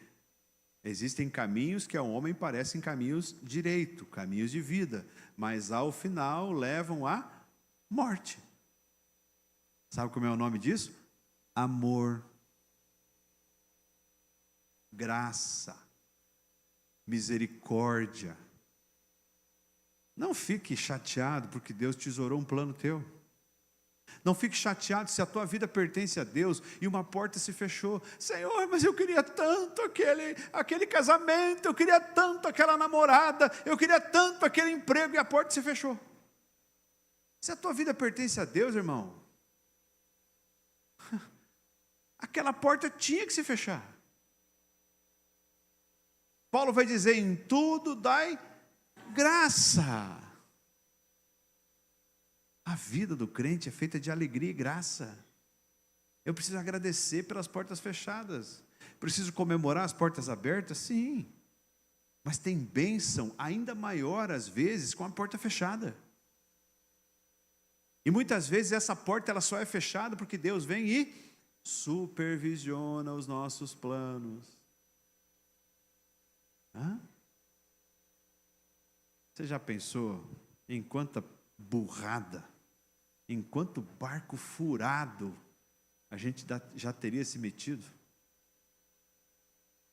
S1: existem caminhos que ao homem parecem caminhos direito, caminhos de vida, mas ao final levam à morte. Sabe como é o nome disso? Amor, graça, misericórdia. Não fique chateado porque Deus tesourou um plano teu. Não fique chateado se a tua vida pertence a Deus e uma porta se fechou. Senhor, mas eu queria tanto aquele casamento, eu queria tanto aquela namorada, eu queria tanto aquele emprego e a porta se fechou. Se a tua vida pertence a Deus, irmão, aquela porta tinha que se fechar. Paulo vai dizer, em tudo dai graça. A vida do crente é feita de alegria e graça. Eu preciso agradecer pelas portas fechadas. Preciso comemorar as portas abertas? Sim. Mas tem bênção ainda maior, às vezes, com a porta fechada. E muitas vezes essa porta ela só é fechada porque Deus vem e supervisiona os nossos planos. Você já pensou em quanta burrada, em quanto barco furado a gente já teria se metido?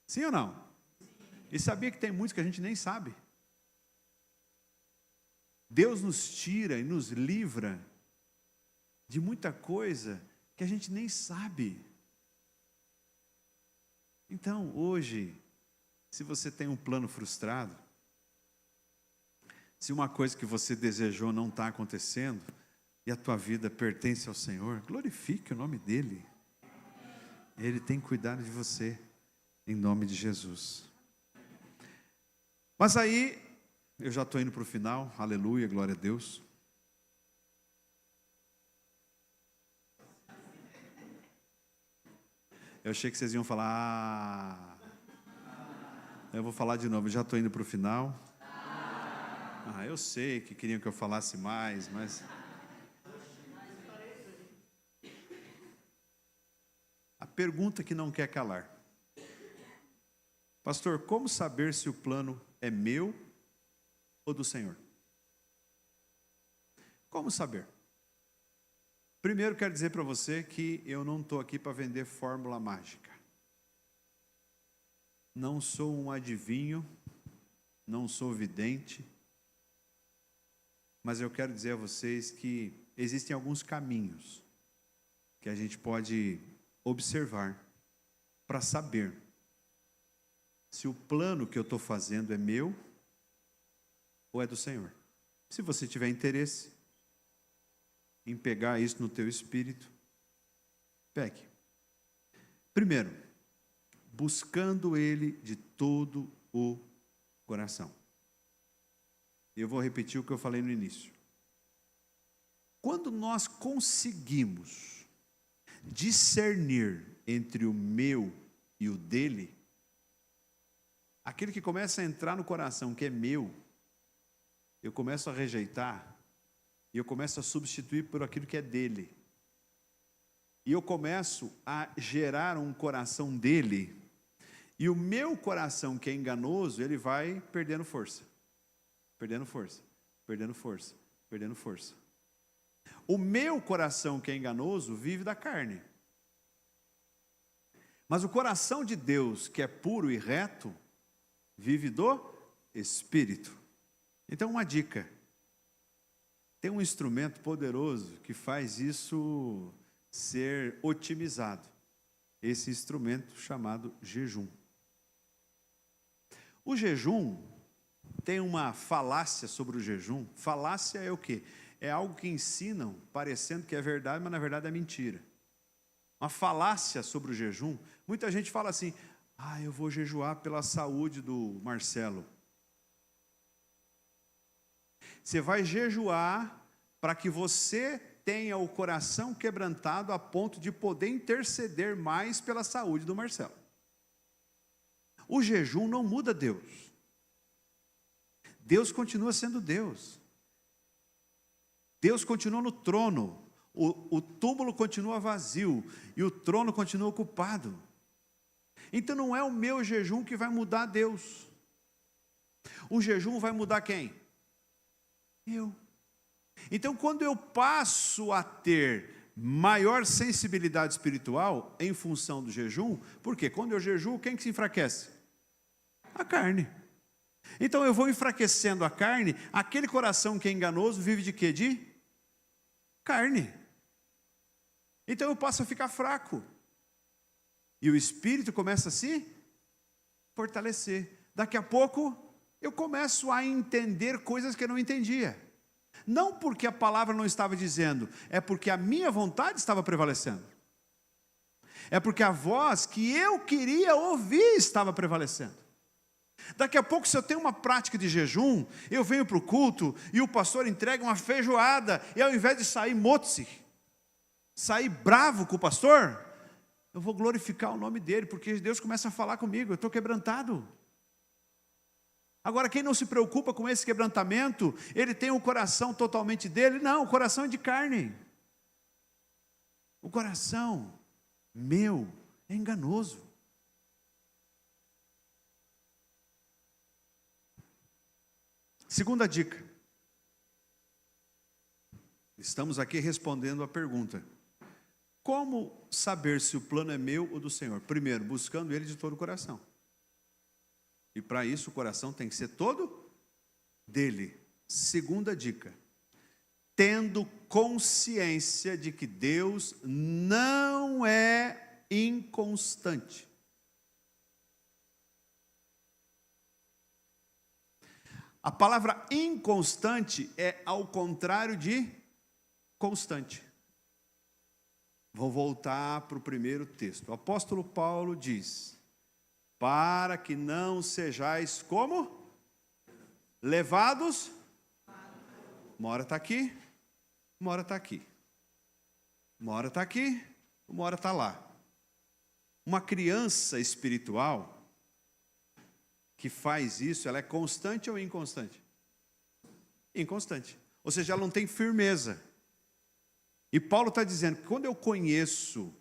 S1: Sim ou não? E sabia que tem muitos que a gente nem sabe. Deus nos tira e nos livra de muita coisa que a gente nem sabe. Então, hoje, se você tem um plano frustrado, se uma coisa que você desejou não está acontecendo, e a tua vida pertence ao Senhor, glorifique o nome dEle. Ele tem cuidado de você, em nome de Jesus. Mas aí, eu já estou indo para o final, aleluia, glória a Deus. Eu achei que vocês iam falar, eu vou falar de novo, eu já estou indo para o final. Eu sei que queriam que eu falasse mais, mas... A pergunta que não quer calar. Pastor, como saber se o plano é meu ou do Senhor? Como saber? Primeiro quero dizer para você que eu não estou aqui para vender fórmula mágica. Não sou um adivinho, não sou vidente, mas eu quero dizer a vocês que existem alguns caminhos que a gente pode observar para saber se o plano que eu estou fazendo é meu ou é do Senhor. Se você tiver interesse em pegar isso no teu espírito, pegue. Primeiro, buscando Ele de todo o coração. Eu vou repetir o que eu falei no início. Quando nós conseguimos discernir entre o meu e o dele, aquele que começa a entrar no coração que é meu, eu começo a rejeitar e eu começo a substituir por aquilo que é dele. E eu começo a gerar um coração dele, e o meu coração que é enganoso, ele vai perdendo força. Perdendo força, perdendo força, perdendo força. O meu coração que é enganoso vive da carne. Mas o coração de Deus, que é puro e reto, vive do Espírito. Então, uma dica. Tem um instrumento poderoso que faz isso ser otimizado. Esse instrumento chamado jejum. O jejum tem uma falácia sobre o jejum. Falácia é o quê? É algo que ensinam parecendo que é verdade, mas na verdade é mentira. Uma falácia sobre o jejum. Muita gente fala assim, eu vou jejuar pela saúde do Marcelo. Você vai jejuar para que você tenha o coração quebrantado a ponto de poder interceder mais pela saúde do Marcelo. O jejum não muda Deus. Deus continua sendo Deus. Deus continua no trono. O túmulo continua vazio e o trono continua ocupado. Então não é o meu jejum que vai mudar Deus. O jejum vai mudar quem? Eu. Então quando eu passo a ter maior sensibilidade espiritual em função do jejum, porque quando eu jejuo, quem que se enfraquece? A carne. Então eu vou enfraquecendo a carne, aquele coração que é enganoso vive de quê? De carne. Então eu passo a ficar fraco. E o espírito começa a se fortalecer. Daqui a pouco eu começo a entender coisas que eu não entendia. Não porque a palavra não estava dizendo, é porque a minha vontade estava prevalecendo. É porque a voz que eu queria ouvir estava prevalecendo. Daqui a pouco, se eu tenho uma prática de jejum, eu venho para o culto e o pastor entrega uma feijoada, e ao invés de sair motzi, sair bravo com o pastor, eu vou glorificar o nome dele, porque Deus começa a falar comigo, eu estou quebrantado. Agora, quem não se preocupa com esse quebrantamento, ele tem o coração totalmente dele? Não, o coração é de carne. O coração meu é enganoso. Segunda dica. Estamos aqui respondendo a pergunta: como saber se o plano é meu ou do Senhor? Primeiro, buscando Ele de todo o coração. E para isso o coração tem que ser todo dele. Segunda dica: tendo consciência de que Deus não é inconstante. A palavra inconstante é ao contrário de constante. Vou voltar para o primeiro texto. O apóstolo Paulo diz: para que não sejais como? Levados. Uma hora está aqui, uma hora está aqui. Uma hora está aqui, uma hora está lá. Uma criança espiritual que faz isso, ela é constante ou inconstante? Inconstante. Ou seja, ela não tem firmeza. E Paulo está dizendo que quando eu conheço,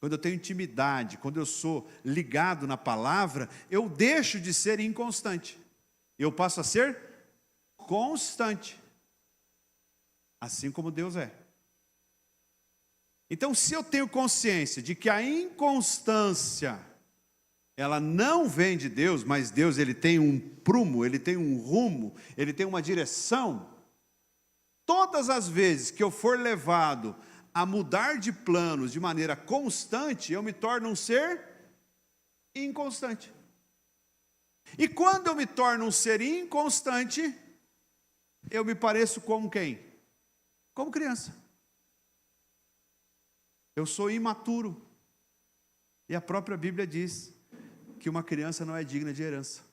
S1: quando eu tenho intimidade, quando eu sou ligado na palavra, eu deixo de ser inconstante. Eu passo a ser constante. Assim como Deus é. Então, se eu tenho consciência de que a inconstância, ela não vem de Deus, mas Deus, ele tem um prumo, ele tem um rumo, ele tem uma direção. Todas as vezes que eu for levado a mudar de planos de maneira constante, eu me torno um ser inconstante. E quando eu me torno um ser inconstante, eu me pareço como quem? Como criança. Eu sou imaturo. E a própria Bíblia diz que uma criança não é digna de herança.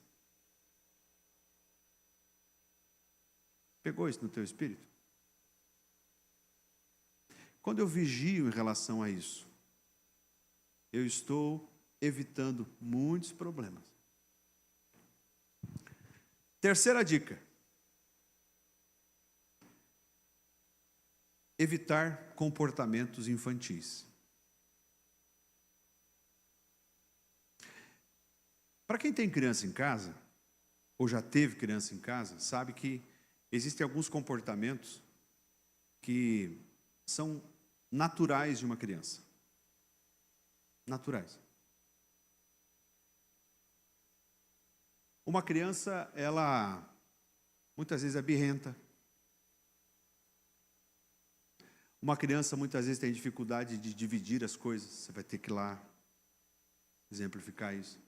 S1: Pegou isso no teu espírito? Quando eu vigio em relação a isso, eu estou evitando muitos problemas. Terceira dica: evitar comportamentos infantis. Para quem tem criança em casa, ou já teve criança em casa, sabe que existem alguns comportamentos que são naturais de uma criança. Naturais. Uma criança, ela muitas vezes é birrenta. Uma criança muitas vezes tem dificuldade de dividir as coisas. Você vai ter que ir lá exemplificar isso.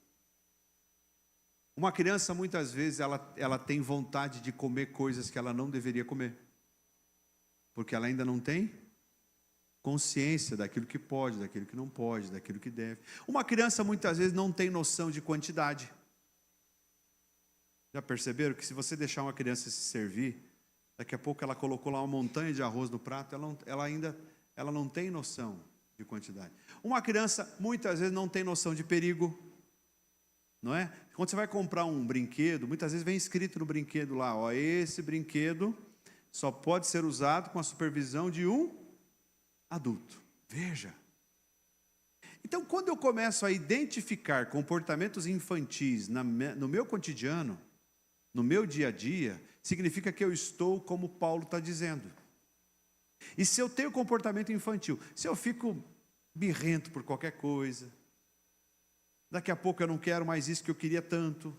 S1: Uma criança muitas vezes ela tem vontade de comer coisas que ela não deveria comer. Porque ela ainda não tem consciência daquilo que pode, daquilo que não pode, daquilo que deve. Uma criança muitas vezes não tem noção de quantidade. Já perceberam que se você deixar uma criança se servir, daqui a pouco ela colocou lá uma montanha de arroz no prato, ela não tem noção de quantidade. Uma criança muitas vezes não tem noção de perigo, não é? Quando você vai comprar um brinquedo, muitas vezes vem escrito no brinquedo lá, ó, esse brinquedo só pode ser usado com a supervisão de um adulto. Veja. Então, quando eu começo a identificar comportamentos infantis no meu cotidiano, no meu dia a dia, significa que eu estou como Paulo está dizendo. E se eu tenho comportamento infantil, se eu fico birrento por qualquer coisa, daqui a pouco eu não quero mais isso que eu queria tanto,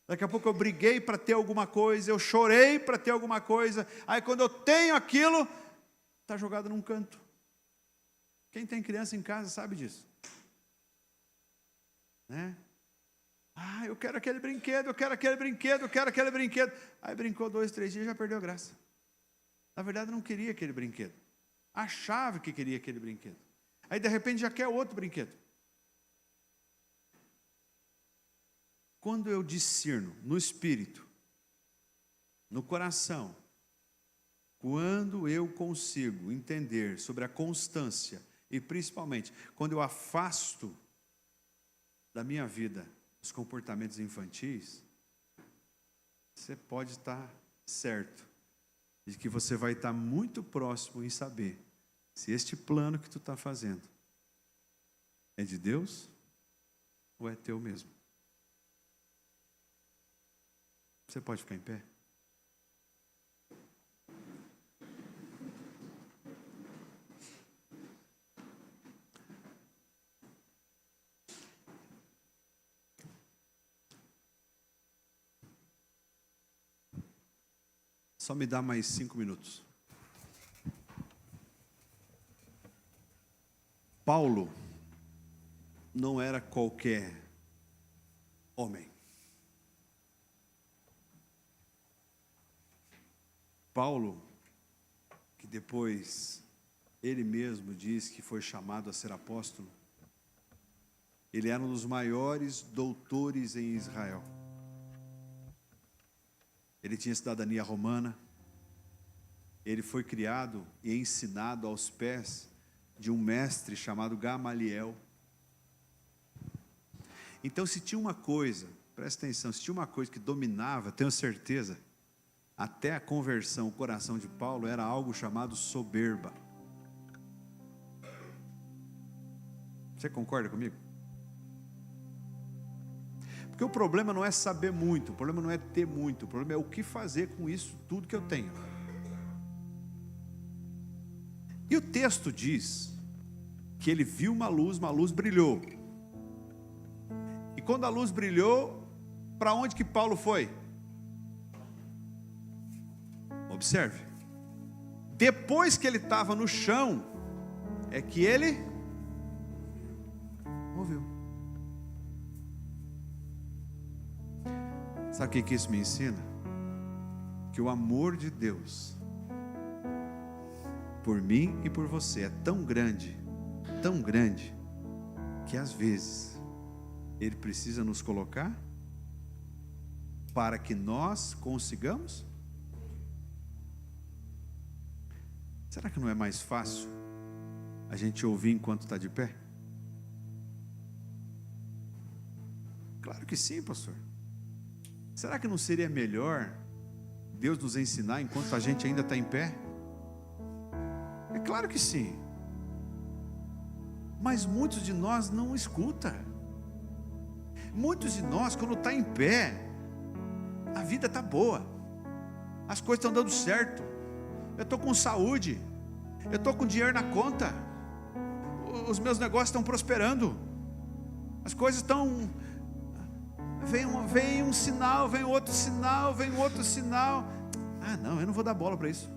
S1: Daqui a pouco eu briguei para ter alguma coisa, eu chorei para ter alguma coisa, aí quando eu tenho aquilo, está jogado num canto. Quem tem criança em casa sabe disso. Né? Ah, eu quero aquele brinquedo, eu quero aquele brinquedo, eu quero aquele brinquedo. Aí brincou 2, 3 dias e já perdeu a graça. Na verdade não queria aquele brinquedo. Achava que queria aquele brinquedo. Aí de repente já quer outro brinquedo. Quando eu discerno no espírito, no coração, quando eu consigo entender sobre a constância e principalmente quando eu afasto da minha vida os comportamentos infantis, você pode estar certo de que você vai estar muito próximo em saber se este plano que tu está fazendo é de Deus ou é teu mesmo. Você pode ficar em pé? Só me dá mais 5 minutos. Paulo não era qualquer homem. Paulo, que depois ele mesmo diz que foi chamado a ser apóstolo, ele era um dos maiores doutores em Israel. Ele tinha cidadania romana, ele foi criado e ensinado aos pés de um mestre chamado Gamaliel. Então, se tinha uma coisa, presta atenção, se tinha uma coisa que dominava, tenho certeza, até a conversão, o coração de Paulo, era algo chamado soberba. Você concorda comigo? Porque o problema não é saber muito, o problema não é ter muito, o problema é o que fazer com isso tudo que eu tenho. E o texto diz que ele viu uma luz brilhou. E quando a luz brilhou, para onde que Paulo foi? Observe. Depois que ele estava no chão, é que ele ouviu. Sabe o que isso me ensina? Que o amor de Deus por mim e por você é tão grande, que às vezes Ele precisa nos colocar para que nós consigamos. Será que não é mais fácil a gente ouvir enquanto está de pé? Claro que sim, pastor. Será que não seria melhor Deus nos ensinar enquanto a gente ainda está em pé? É claro que sim. Mas muitos de nós não escutam. Muitos de nós, quando está em pé, a vida está boa, as coisas estão dando certo, eu estou com saúde, eu estou com dinheiro na conta, os meus negócios estão prosperando, as coisas estão... Vem um sinal, vem outro sinal, vem outro sinal. Ah não, eu não vou dar bola para isso.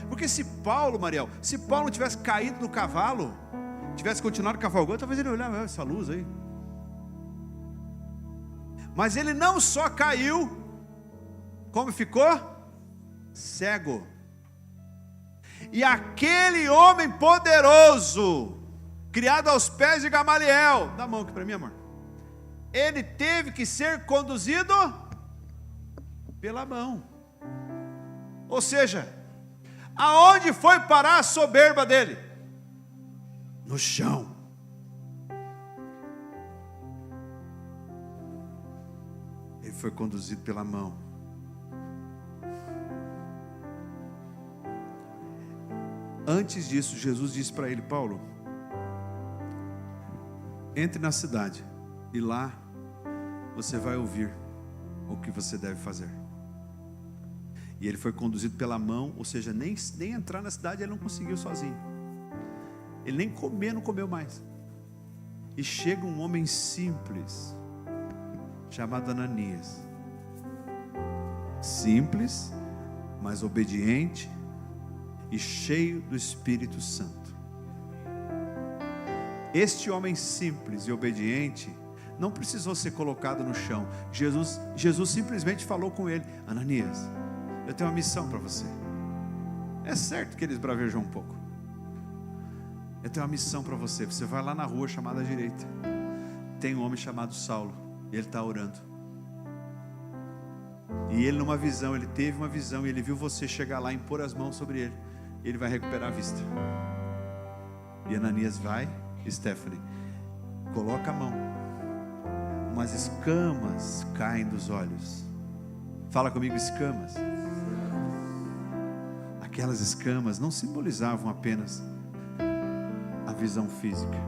S1: Porque se Paulo, Mariel, se Paulo não tivesse caído no cavalo, tivesse continuado cavalgando, talvez ele olhava essa luz aí. Mas ele não só caiu, como ficou cego. E aquele homem poderoso, criado aos pés de Gamaliel, dá a mão aqui para mim, amor. Ele teve que ser conduzido pela mão. Ou seja, aonde foi parar a soberba dele? No chão. Ele foi conduzido pela mão. Antes disso, Jesus disse para ele: Paulo, entre na cidade e lá você vai ouvir o que você deve fazer. E ele foi conduzido pela mão, ou seja, nem entrar na cidade ele não conseguiu sozinho. Ele nem comer, não comeu mais. E chega um homem simples, chamado Ananias. Simples, mas obediente e cheio do Espírito Santo. Este homem simples e obediente não precisou ser colocado no chão. Jesus simplesmente falou com ele: Ananias, eu tenho uma missão para você. É certo que ele esbravejou um pouco. Eu tenho uma missão para você. Você vai lá na rua chamada à direita. Tem um homem chamado Saulo. Ele está orando. E ele numa visão, ele teve uma visão, e ele viu você chegar lá e impor as mãos sobre ele. Ele vai recuperar a vista. E Ananias vai, Stephanie, coloca a mão. Umas escamas caem dos olhos. Fala comigo, escamas. Aquelas escamas não simbolizavam apenas a visão física,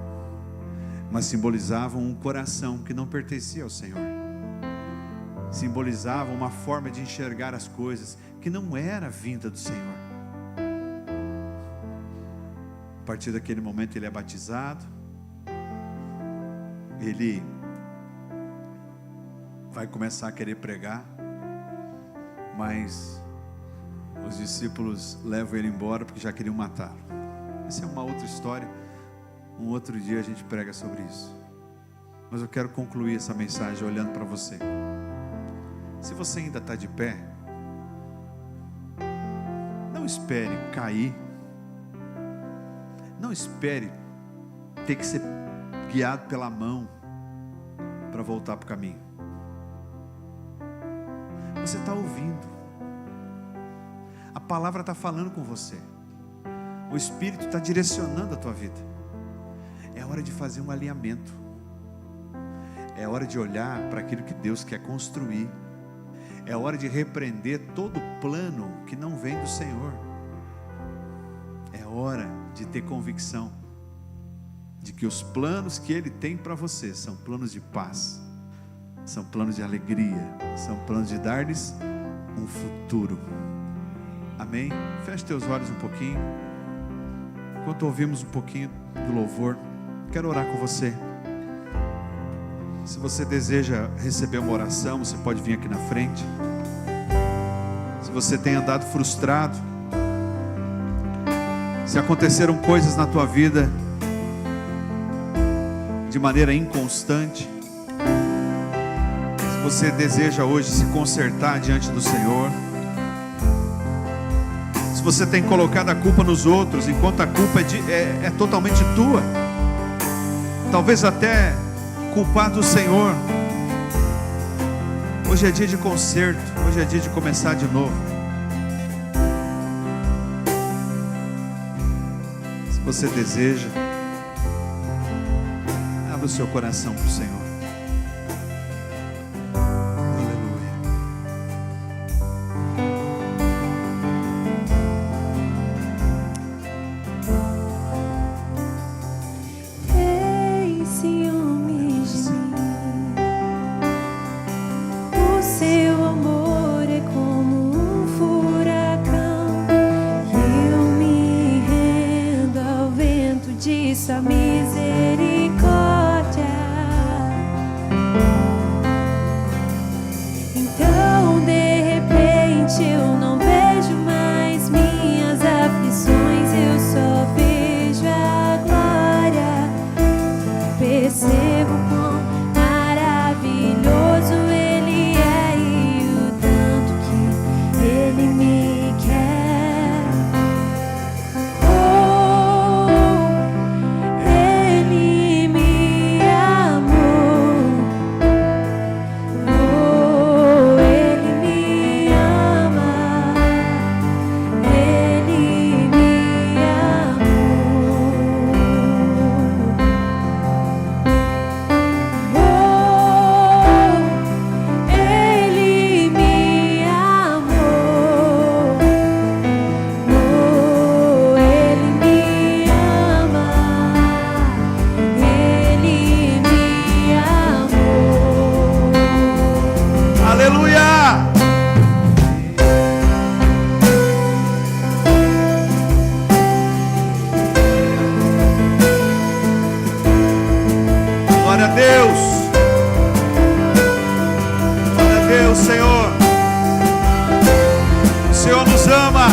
S1: mas simbolizavam um coração que não pertencia ao Senhor. Simbolizavam uma forma de enxergar as coisas que não era vinda do Senhor. A partir daquele momento ele é batizado. Ele vai começar a querer pregar, mas os discípulos levam ele embora porque já queriam matá-lo. Essa é uma outra história. Um outro dia a gente prega sobre isso. Mas eu quero concluir essa mensagem olhando para você. Se você ainda está de pé, não espere cair. Não espere ter que ser guiado pela mão para voltar para o caminho. Você está ouvindo. A palavra está falando com você. O Espírito está direcionando a tua vida. É hora de fazer um alinhamento. É hora de olhar para aquilo que Deus quer construir. É hora de repreender todo plano que não vem do Senhor. É hora de ter convicção de que os planos que Ele tem para você são planos de paz, são planos de alegria, são planos de dar-lhes um futuro. Amém? Feche teus olhos um pouquinho. Enquanto ouvimos um pouquinho do louvor, quero orar com você. Se você deseja receber uma oração, você pode vir aqui na frente. Se você tem andado frustrado, se aconteceram coisas na tua vida de maneira inconstante, se você deseja hoje se consertar diante do Senhor, se você tem colocado a culpa nos outros, enquanto a culpa é totalmente tua, talvez até culpar do Senhor, hoje é dia de conserto, hoje é dia de começar de novo. Se você deseja, abra o seu coração para o Senhor.
S2: Sua misericórdia. Então de repente eu não vejo mais minhas aflições, eu só vejo a glória. Percebo quão maravilhoso Ele é e o tanto que Ele me quer. Ele me amou. Ele me ama. Ele me
S1: Aleluia! Glória a Deus! Senhor. O Senhor nos ama.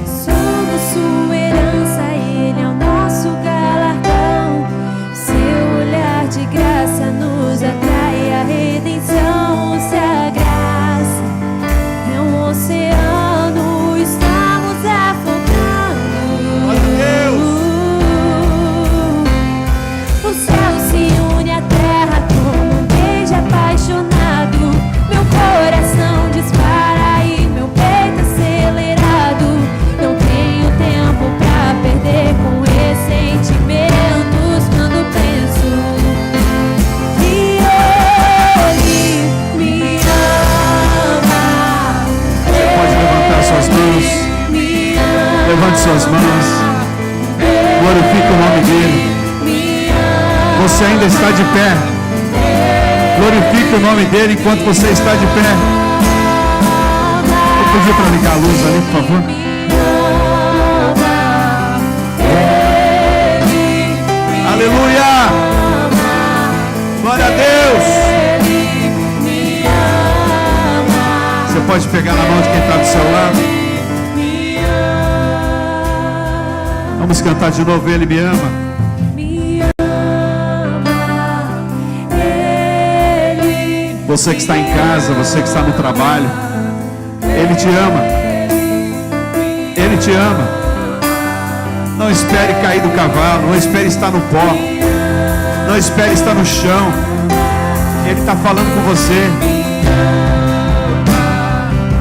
S2: Somos sua herança, Ele é o nosso galardão. Seu olhar de graça nos atrai a redenção. Se a graça é um oceano, estamos afogando. O céu se une à terra como um beijo apaixonado. Meu coração dispara e meu peito acelerado. Não tenho tempo pra perder com ressentimentos quando penso que Ele me ama.
S1: Você pode levantar suas mãos. Levante suas mãos. Glorifique o nome dele. Você ainda está de pé. Glorifique o nome dele enquanto você está de pé. Vou pedir para ligar a luz ali, por favor. Aleluia! Glória a Deus! Você pode pegar na mão de quem está do seu lado. Vamos cantar de novo, Ele me ama. Você que está em casa, você que está no trabalho, Ele te ama. Ele te ama. Não espere cair do cavalo, não espere estar no pó, não espere estar no chão. Ele está falando com você.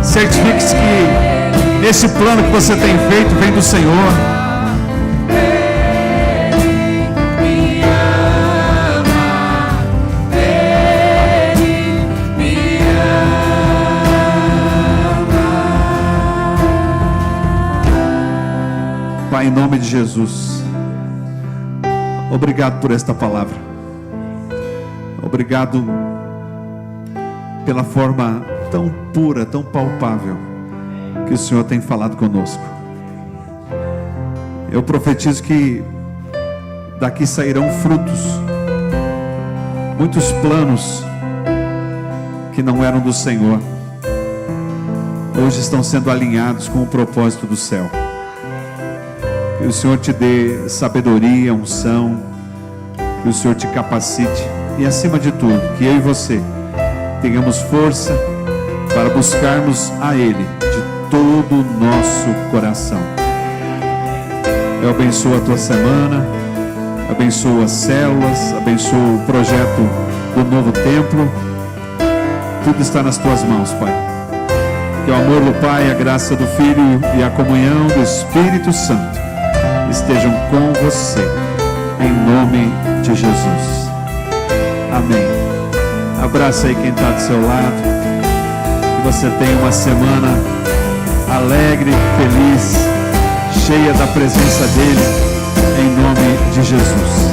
S1: Certifique-se que esse plano que você tem feito vem do Senhor. Pai, em nome de Jesus, obrigado por esta palavra. Obrigado pela forma tão pura, tão palpável que o Senhor tem falado conosco. Eu profetizo que daqui sairão frutos. Muitos planos que não eram do Senhor hoje estão sendo alinhados com o propósito do céu. Que o Senhor te dê sabedoria, unção, que o Senhor te capacite e, acima de tudo, que eu e você tenhamos força para buscarmos a Ele de todo o nosso coração. Eu abençoo a tua semana, abençoo as células, abençoo o projeto do novo templo. Tudo está nas tuas mãos, Pai. Que o amor do Pai, a graça do Filho e a comunhão do Espírito Santo estejam com você, em nome de Jesus. Amém. Abraça aí quem está do seu lado. Que você tenha uma semana alegre, feliz, cheia da presença dele, em nome de Jesus.